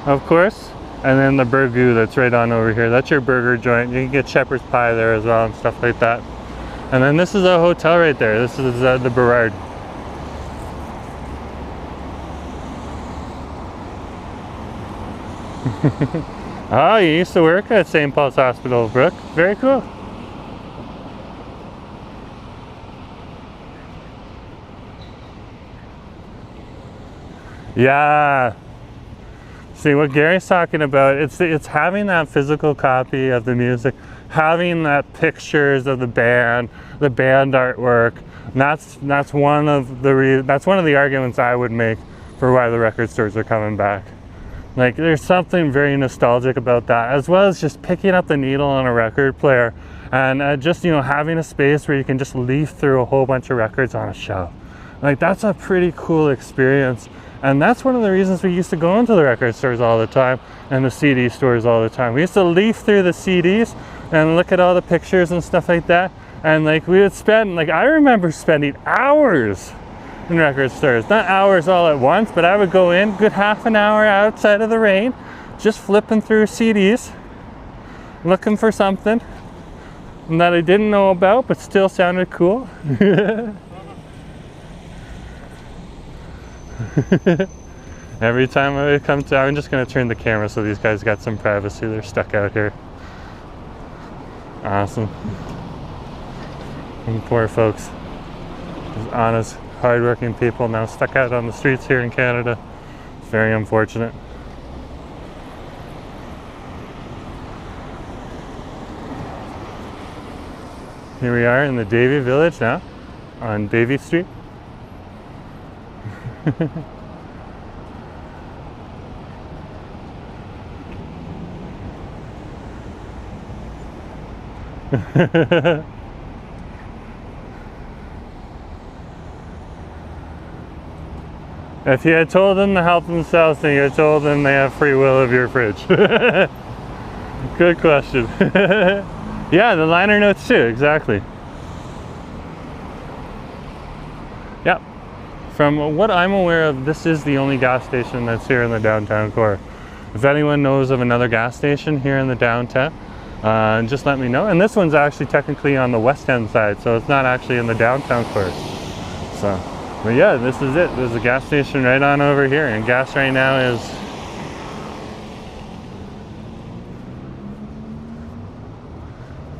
of course. And then the Burgoo, that's right on over here. That's your burger joint. You can get shepherd's pie there as well and stuff like that. And then this is a hotel right there. This is the Burrard. Oh, you used to work at St. Paul's Hospital, Brooke. Very cool. Yeah. See what Gary's talking about, it's having that physical copy of the music, having that pictures of the band artwork. And that's one of the arguments I would make for why the record stores are coming back. Like, there's something very nostalgic about that, as well as just picking up the needle on a record player and just, you know, having a space where you can just leaf through a whole bunch of records on a shelf. Like, that's a pretty cool experience. And that's one of the reasons we used to go into the record stores all the time and the CD stores all the time. We used to leaf through the CDs and look at all the pictures and stuff like that. And like, we would spend, like, I remember spending hours in record stores. Not hours all at once, but I would go in, good half an hour outside of the rain, just flipping through CDs, looking for something that I didn't know about but still sounded cool. Every time I come to, I'm just going to turn the camera so these guys got some privacy. They're stuck out here. Awesome. And poor folks, these honest, hardworking people now stuck out on the streets here in Canada. It's very unfortunate. Here we are in the Davie Village now, on Davie Street. If you had told them to help themselves, then you had told them they have free will of your fridge. Good question. Yeah, the liner notes too, exactly. Yep. From what I'm aware of, this is the only gas station that's here in the downtown core. If anyone knows of another gas station here in the downtown, just let me know. And this one's actually technically on the west end side, so it's not actually in the downtown core. So, but yeah, this is it. There's a gas station right on over here, and gas right now is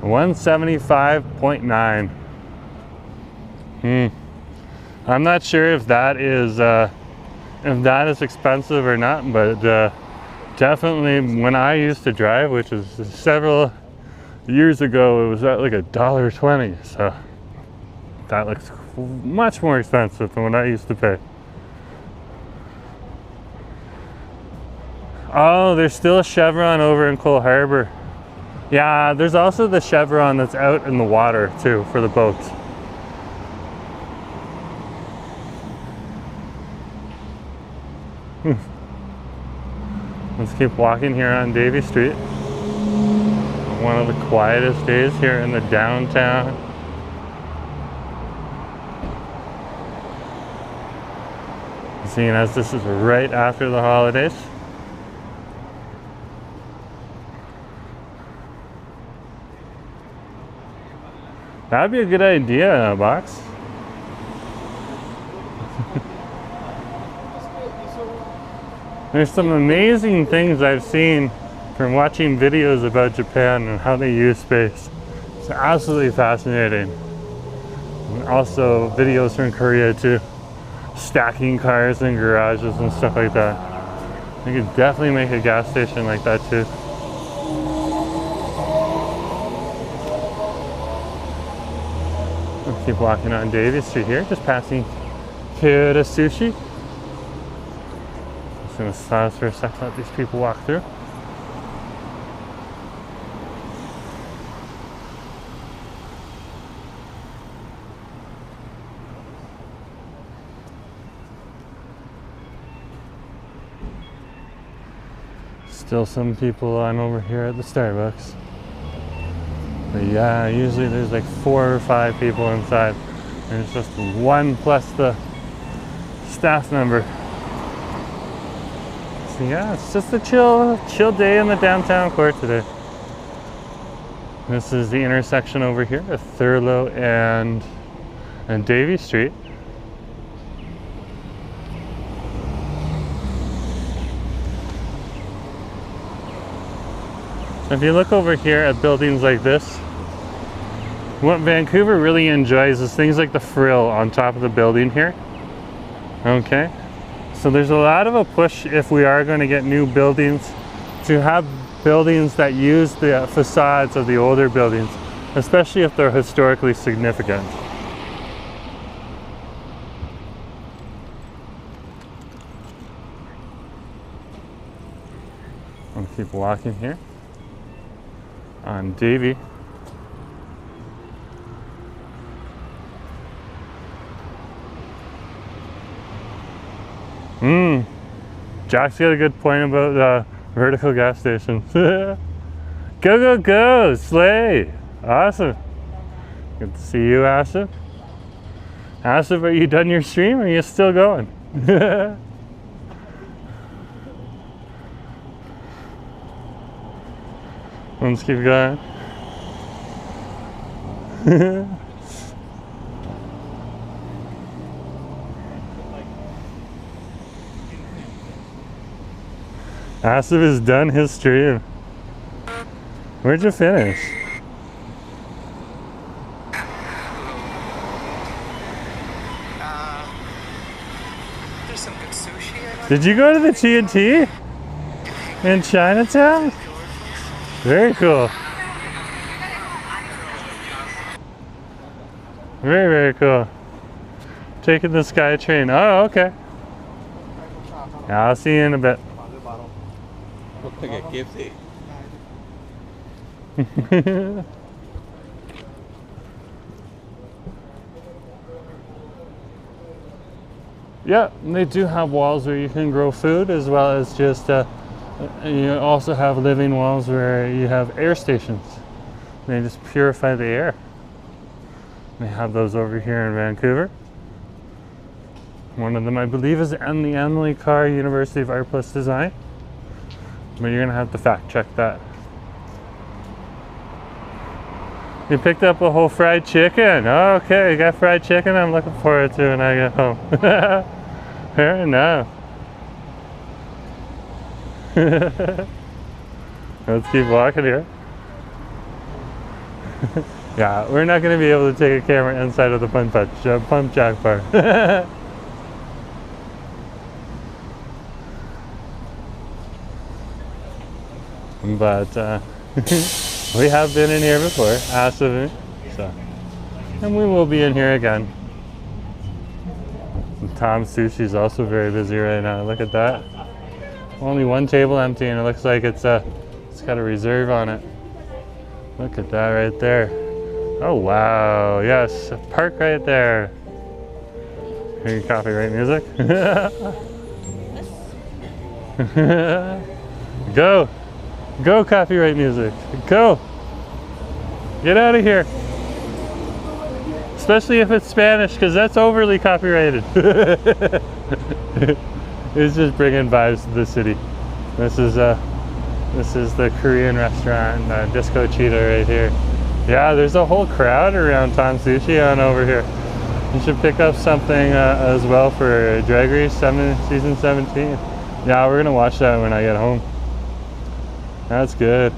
$175.9. I'm not sure if that is expensive or not, but definitely when I used to drive, which was several years ago, it was at like $1.20. So that looks much more expensive than what I used to pay. Oh, there's still a Chevron over in Cole Harbor. Yeah, there's also the Chevron that's out in the water too for the boats. Let's keep walking here on Davie Street. One of the quietest days here in the downtown. Seeing as this is right after the holidays. That'd be a good idea, Box. There's some amazing things I've seen from watching videos about Japan and how they use space. It's absolutely fascinating. And also videos from Korea too. Stacking cars in garages and stuff like that. You could definitely make a gas station like that too. We'll keep walking on Davie Street here, just passing Kyoto Sushi. Just gonna pause for a second, let these people walk through. Still some people on over here at the Starbucks. But yeah, usually there's like 4 or 5 people inside. And it's just one plus the staff member. So yeah, it's just a chill day in the downtown core today. This is the intersection over here at Thurlow and Davie Street. If you look over here at buildings like this, what Vancouver really enjoys is things like the frill on top of the building here. Okay, so there's a lot of a push if we are going to get new buildings to have buildings that use the facades of the older buildings, especially if they're historically significant. I'll keep walking here on Davie. Jack's got a good point about vertical gas stations. Go, go, go! Slay! Awesome. Good to see you, Asif. Asif, are you done your stream or are you still going? Let's keep going. Asif has done his stream. Where'd you finish? There's some good sushi. Did you go to the T&T in Chinatown? Very cool. Very, very cool. Taking the SkyTrain. Oh, okay. Yeah, I'll see you in a bit. Look like a gifty. Yeah, they do have walls where you can grow food, as well as just you also have living walls where you have air stations. They just purify the air. They have those over here in Vancouver. One of them, I believe, is the Emily Carr University of Art Plus Design. But you're gonna have to fact check that. You picked up a whole fried chicken. Oh, okay, you got fried chicken. I'm looking forward to when I get home. Fair enough. Let's keep walking here. Yeah, we're not going to be able to take a camera inside of the pump jack bar. But we have been in here before, Asif, so, and we will be in here again. And Tom Sushi's also very busy right now. Look at that. Only one table empty, and it looks like it's got a reserve on it. Look at that right there. Oh wow, yes, a park right there. Hear your copyright music? Go! Go copyright music! Go! Get out of here! Especially if it's Spanish, because that's overly copyrighted. It's just bringing vibes to the city. This is the Korean restaurant, Disco Cheetah right here. Yeah, there's a whole crowd around Tom Sushi on over here. You should pick up something as well for Drag Race season 17. Yeah, we're gonna watch that when I get home. That's good.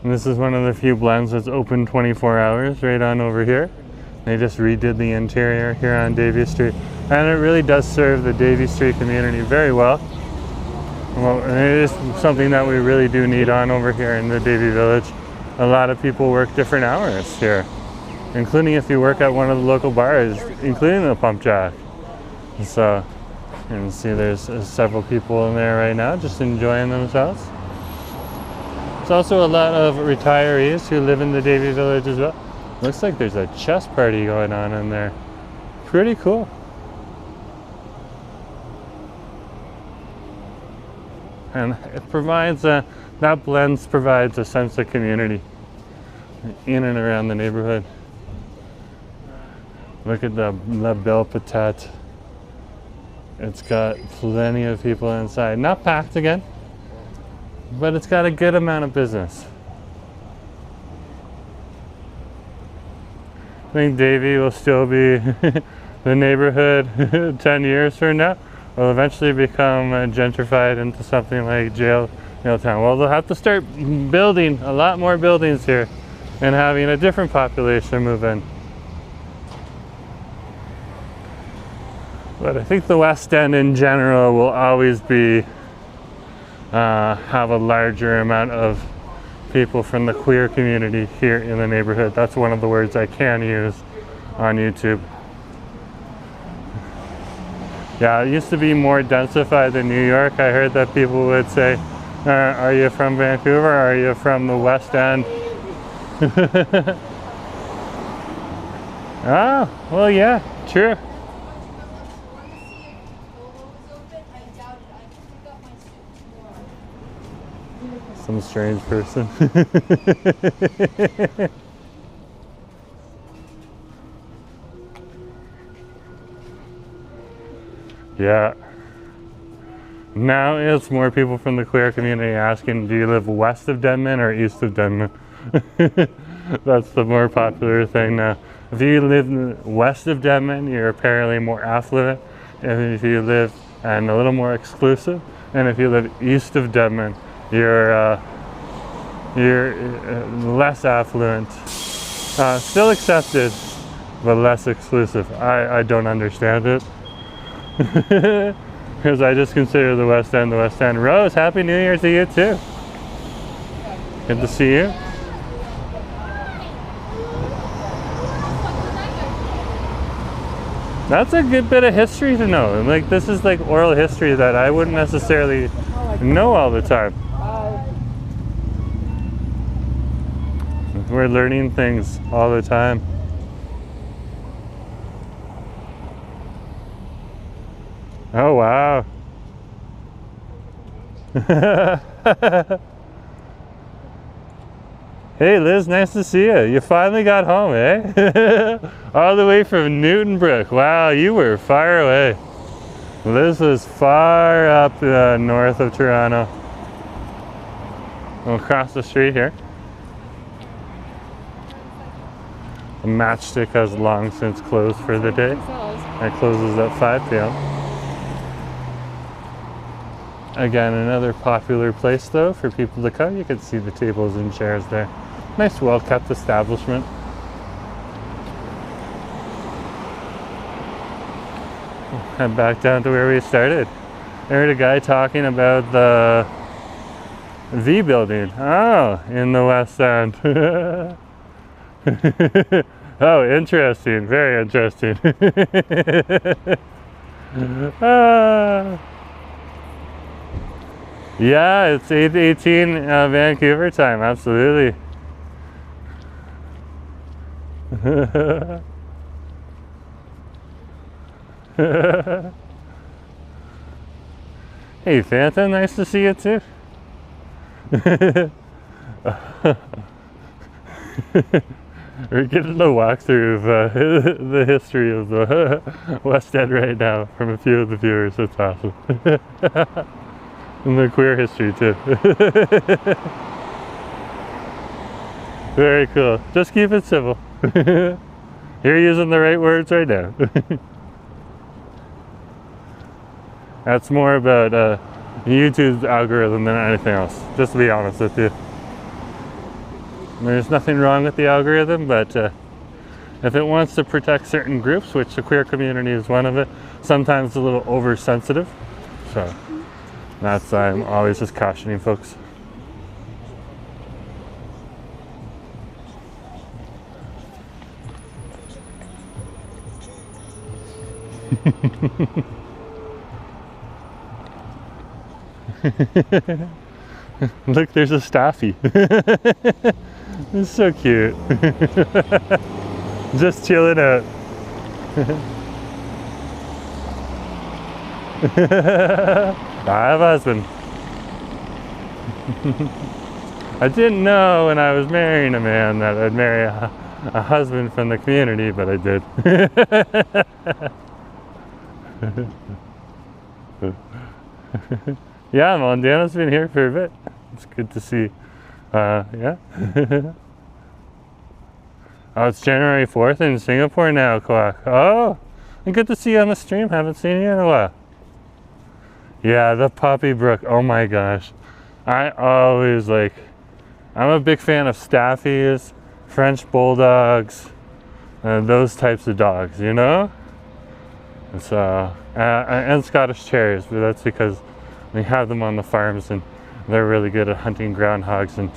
And this is one of the few blends that's open 24 hours right on over here. They just redid the interior here on Davie Street. And it really does serve the Davie Street community very well. Well, it is something that we really do need on over here in the Davie Village. A lot of people work different hours here, including if you work at one of the local bars, including the Pump Jack. So you can see there's several people in there right now just enjoying themselves. There's also a lot of retirees who live in the Davie Village as well. Looks like there's a chess party going on in there. Pretty cool. And it provides that blend provides a sense of community in and around the neighborhood. Look at the La Belle Patate. It's got plenty of people inside. Not packed again, but it's got a good amount of business. I think Davie will still be the neighborhood 10 years from now. Will eventually become gentrified into something like jail town. Well, they'll have to start building a lot more buildings here and having a different population move in. But I think the West End in general will always be have a larger amount of people from the queer community here in the neighborhood. That's one of the words I can use on YouTube. Yeah, it used to be more densified than New York. I heard that people would say, are you from Vancouver? Are you from the West End? Ah, well, yeah, true. Some strange person. Yeah. Now it's more people from the queer community asking, do you live west of Denman or east of Denman? That's the more popular thing now. If you live west of Denman, you're apparently more affluent. And if you live and a little more exclusive, and if you live east of Denman, you're less affluent. Still accepted, but less exclusive. I don't understand it. Because I just consider the West End the West End. Rose, Happy New Year to you too. Good to see you. That's a good bit of history to know. Like, this is like oral history that I wouldn't necessarily know all the time. We're learning things all the time. Oh, wow. Hey, Liz, nice to see you. You finally got home, eh? All the way from Newton Brook. Wow, you were far away. Liz was far up north of Toronto. We'll cross the street here. The Matchstick has long since closed for the day. It closes at 5 p.m. Again, another popular place though for people to come. You can see the tables and chairs there. Nice, well-kept establishment. head back down to where we started. I heard a guy talking about the V building. Oh, in the West End. Oh, interesting. Very interesting. Yeah, it's 8:18 Vancouver time. Absolutely. Hey, Phantom, nice to see you too. We're getting a walkthrough of the history of the West End right now from a few of the viewers. That's awesome. And the queer history too. Very cool. Just keep it civil. You're using the right words right now. That's more about YouTube's algorithm than anything else, just to be honest with you. There's nothing wrong with the algorithm, but if it wants to protect certain groups, which the queer community is one of it, sometimes it's a little oversensitive. So that's why I'm always just cautioning folks. Look, there's a staffy. It's so cute. Just chilling out. I have a husband. I didn't know when I was marrying a man that I'd marry a husband from the community, but I did. Yeah, Mondana's been here for a bit. It's good to see. Yeah. Oh, it's January 4th in Singapore now, Kwak. Oh, and good to see you on the stream. Haven't seen you in a while. Yeah, the puppy brook. Oh my gosh. I always I'm a big fan of staffies, French bulldogs, those types of dogs, you know? So, and Scottish Terriers, but that's because we have them on the farms and they're really good at hunting groundhogs and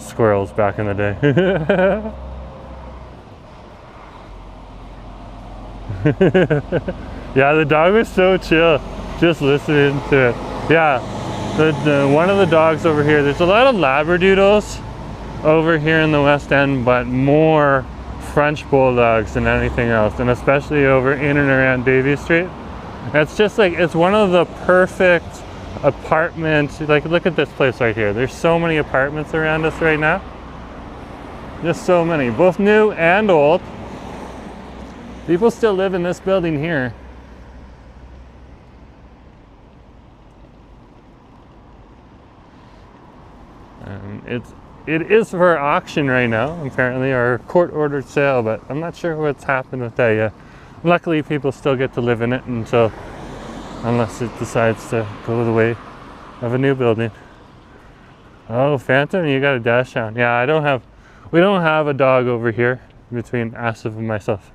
squirrels back in the day. Yeah, the dog was so chill, just listening to it. Yeah, one of the dogs over here, there's a lot of Labradoodles over here in the West End, but more French bulldogs than anything else, and especially over in and around Davie Street. It's just it's one of the perfect apartments. Look at this place right here. There's so many apartments around us right now. Just so many, both new and old. People still live in this building here. It is for auction right now, apparently, or court-ordered sale, but I'm not sure what's happened with that yet. Luckily, people still get to live in it unless it decides to go the way of a new building. Oh, Phantom, you got a dash down. Yeah, we don't have a dog over here between Asif and myself.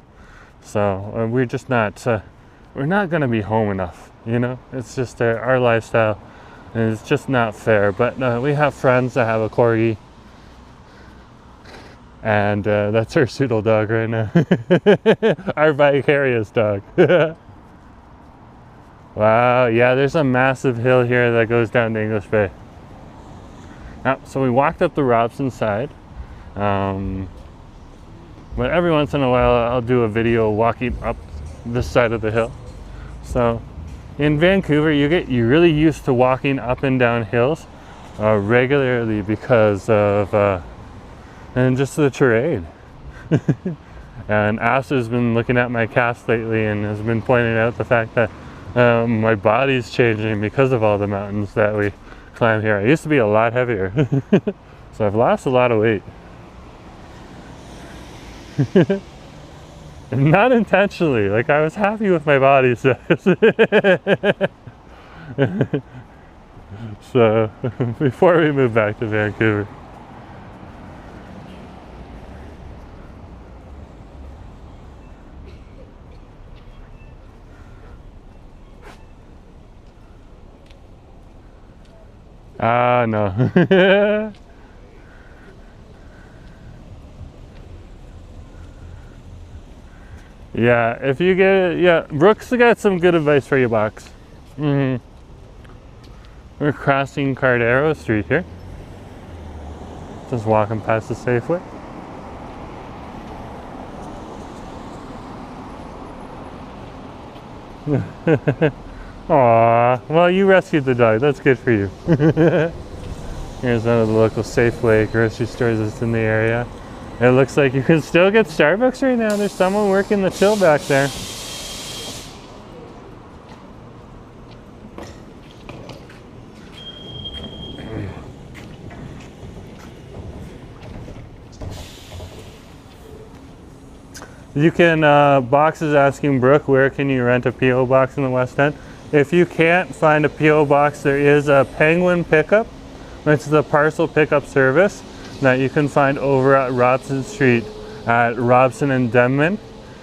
So we're just not, we're not going to be home enough, you know? It's just our lifestyle, and it's just not fair. But we have friends that have a corgi, and that's our pseudo dog right now. Our vicarious dog. Wow, yeah, there's a massive hill here that goes down to English Bay. Now, so we walked up the Robson side. But every once in a while I'll do a video walking up this side of the hill. So in Vancouver you get really used to walking up and down hills regularly because of and just the terrain. And Asta's been looking at my calves lately and has been pointing out the fact that my body's changing because of all the mountains that we climb here. I used to be a lot heavier. So I've lost a lot of weight. Not intentionally, I was happy with my body size. So before we move back to Vancouver. Ah, no. Yeah, if you get, yeah, Brooks got some good advice for you, Box. We're crossing Cardero Street here. Just walking past the Safeway. Aw, well, you rescued the dog. That's good for you. Here's one of the local Safeway grocery stores that's in the area. It looks like you can still get Starbucks right now. There's someone working the till back there. You can, Box is asking Brooke, where can you rent a P.O. box in the West End? If you can't find a P.O. box, there is a Penguin pickup. It's the parcel pickup service that you can find over at Robson Street at Robson and Denman,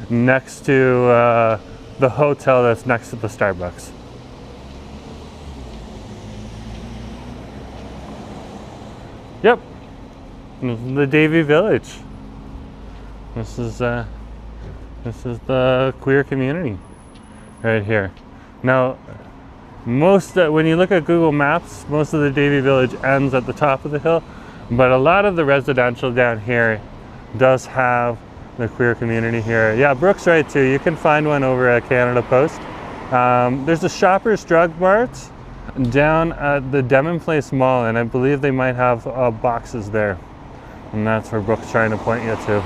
next to the hotel that's next to the Starbucks. Yep, this is the Davie Village. This is the queer community right here. Now, when you look at Google Maps, most of the Davie Village ends at the top of the hill, but a lot of the residential down here does have the queer community here. Yeah, Brooke's right too. You can find one over at Canada Post. There's a Shoppers Drug Mart down at the Denman Place Mall, and I believe they might have boxes there. And that's where Brooke's trying to point you to.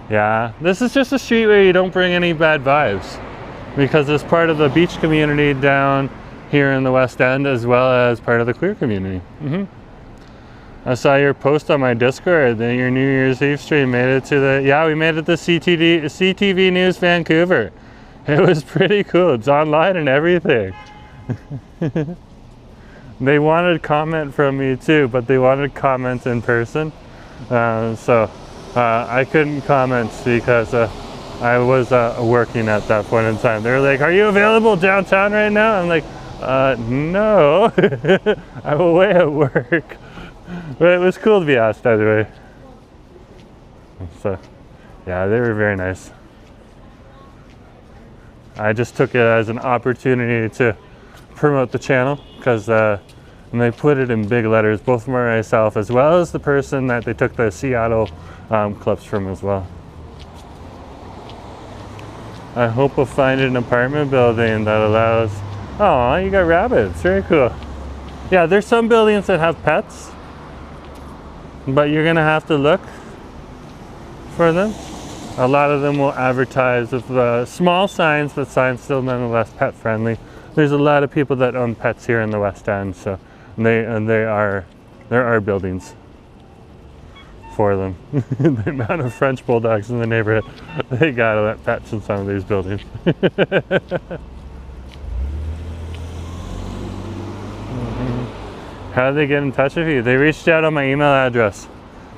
Yeah, this is just a street where you don't bring any bad vibes, because it's part of the beach community down here in the West End, as well as part of the queer community. I saw your post on my Discord that your New Year's Eve stream made it to the, yeah, we made it to CTV News Vancouver. It was pretty cool. It's online and everything. They wanted comment from me too, but they wanted comments in person. I couldn't comment because I was working at that point in time. They were like, are you available downtown right now? I'm like, no, I'm away at work. But it was cool to be asked either way. So, yeah, they were very nice. I just took it as an opportunity to promote the channel, because and they put it in big letters, both for myself as well as the person that they took the Seattle clips from as well. I hope we'll find an apartment building that allows, oh, you got rabbits, very cool. Yeah, there's some buildings that have pets, but you're gonna have to look for them. A lot of them will advertise with small signs, but signs still nonetheless pet friendly. There's a lot of people that own pets here in the West End, so there are buildings for them. The amount of French bulldogs in the neighborhood, they gotta let pets in some of these buildings. How did they get in touch with you? They reached out on my email address.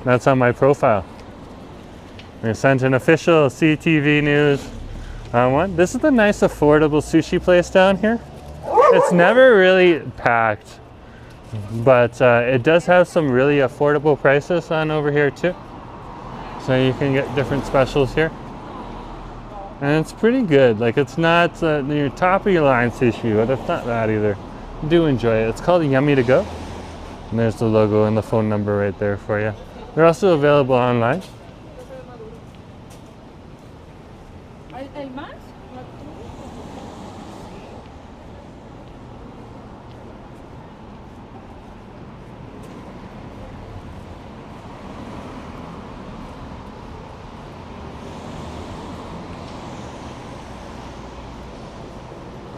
That's on my profile. They sent an official CTV News one. This is a nice affordable sushi place down here. It's never really packed, but it does have some really affordable prices on over here too. So you can get different specials here. And it's pretty good. Like, it's not your top of your line sushi, but it's not that either. I do enjoy it. It's called Yummy to Go. And there's the logo and the phone number right there for you. They're also available online.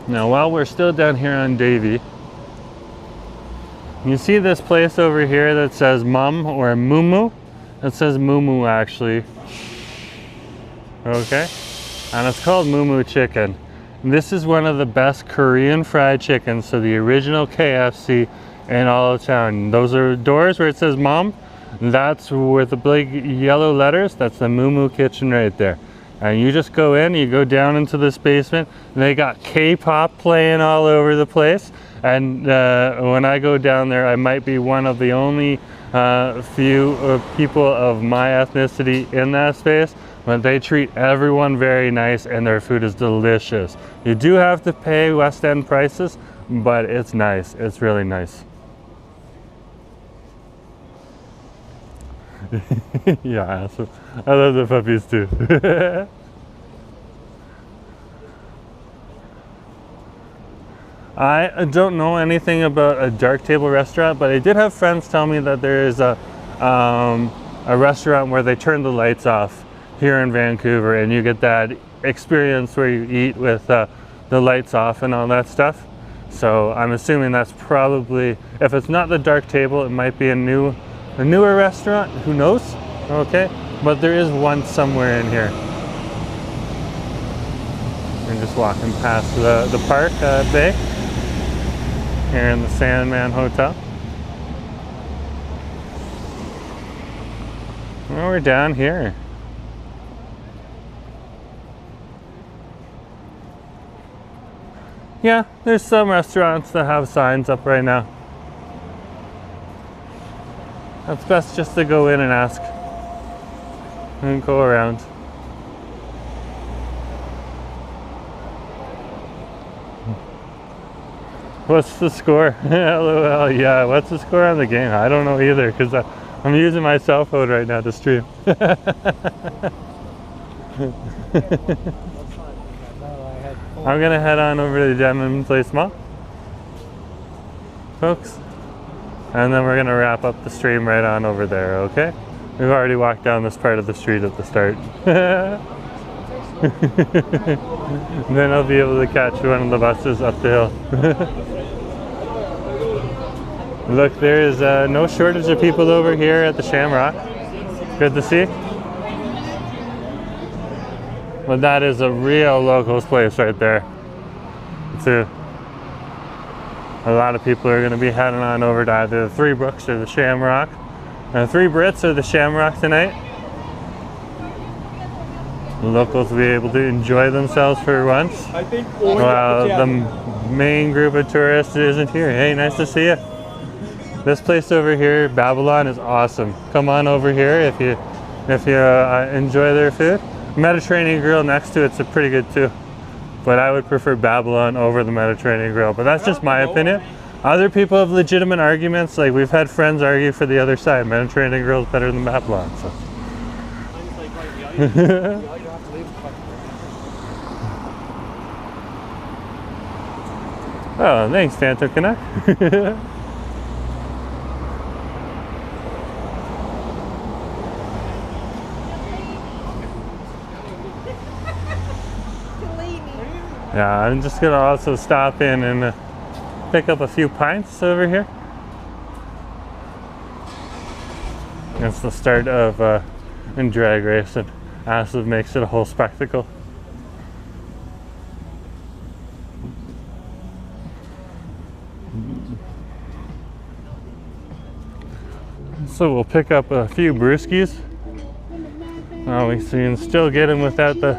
Now, while we're still down here on Davie, you see this place over here that says Mum or Mumu? It says Mumu actually. Okay? And it's called Mumu Chicken. This is one of the best Korean fried chickens, so the original KFC in all of town. Those are doors where it says Mom. That's with the big yellow letters. That's the Mumu Kitchen right there. And you just go in, you go down into this basement, and they got K-pop playing all over the place. And when I go down there, I might be one of the only few people of my ethnicity in that space, but they treat everyone very nice and their food is delicious. You do have to pay West End prices, but it's nice. It's really nice. Yeah, so I love the puppies too. I don't know anything about a dark table restaurant, but I did have friends tell me that there is a restaurant where they turn the lights off here in Vancouver, and you get that experience where you eat with the lights off and all that stuff. So I'm assuming that's probably, if it's not the dark table, it might be a newer restaurant. Who knows? Okay, but there is one somewhere in here. We're just walking past the park bay here in the Sandman Hotel. Well, we're down here. Yeah, there's some restaurants that have signs up right now. It's best just to go in and ask and go around. What's the score? LOL, yeah, what's the score on the game? I don't know either, because I'm using my cell phone right now to stream. I'm gonna head on over to the Denman Place Mall, folks, and then we're gonna wrap up the stream right on over there, okay? We've already walked down this part of the street at the start. Then I'll be able to catch one of the buses up the hill. Look, there is no shortage of people over here at the Shamrock. Good to see. But that is a real locals place right there. A lot of people are going to be heading on over to either the Three Brooks or the Shamrock. Three Brits or the Shamrock tonight. The locals will be able to enjoy themselves for once. While the main group of tourists isn't here. Hey, nice to see you. This place over here, Babylon, is awesome. Come on over here if you enjoy their food. Mediterranean Grill next to it's pretty good too, but I would prefer Babylon over the Mediterranean Grill, but that's just my opinion. Other people have legitimate arguments, like we've had friends argue for the other side. Mediterranean Grill is better than Babylon, so. Oh, thanks, Phantom Connect. Yeah, I'm just gonna also stop in and pick up a few pints over here. It's the start of a drag race, and Acid makes it a whole spectacle. So we'll pick up a few brewskis. We can still get them without the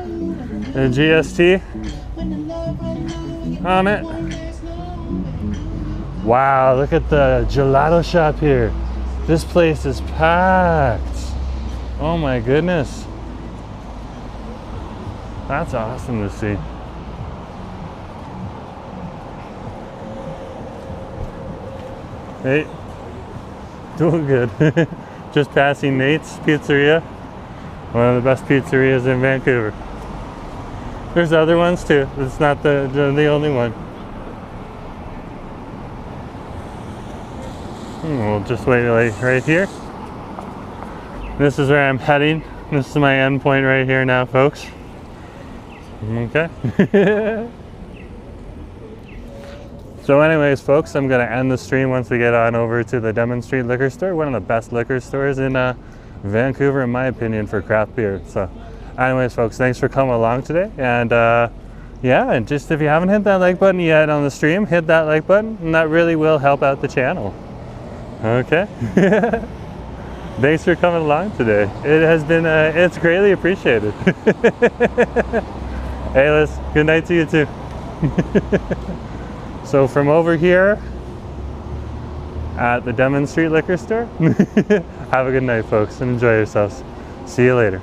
GST on it. Wow, look at the gelato shop here. This place is packed. Oh my goodness. That's awesome to see. Hey, doing good. Just passing Nate's Pizzeria. One of the best pizzerias in Vancouver. There's other ones too. It's not the only one. We'll just wait right here. This is where I'm heading. This is my end point right here now, folks. Okay. So anyways, folks, I'm going to end the stream once we get on over to the Denman Street liquor store. One of the best liquor stores in Vancouver, in my opinion, for craft beer. So anyways, folks, thanks for coming along today. And yeah, and just if you haven't hit that like button yet on the stream, hit that like button, and that really will help out the channel. Okay. Thanks for coming along today. It has been, it's greatly appreciated. Hey Liz, good night to you too. So from over here at the Denman Street liquor store, have a good night folks and enjoy yourselves. See you later.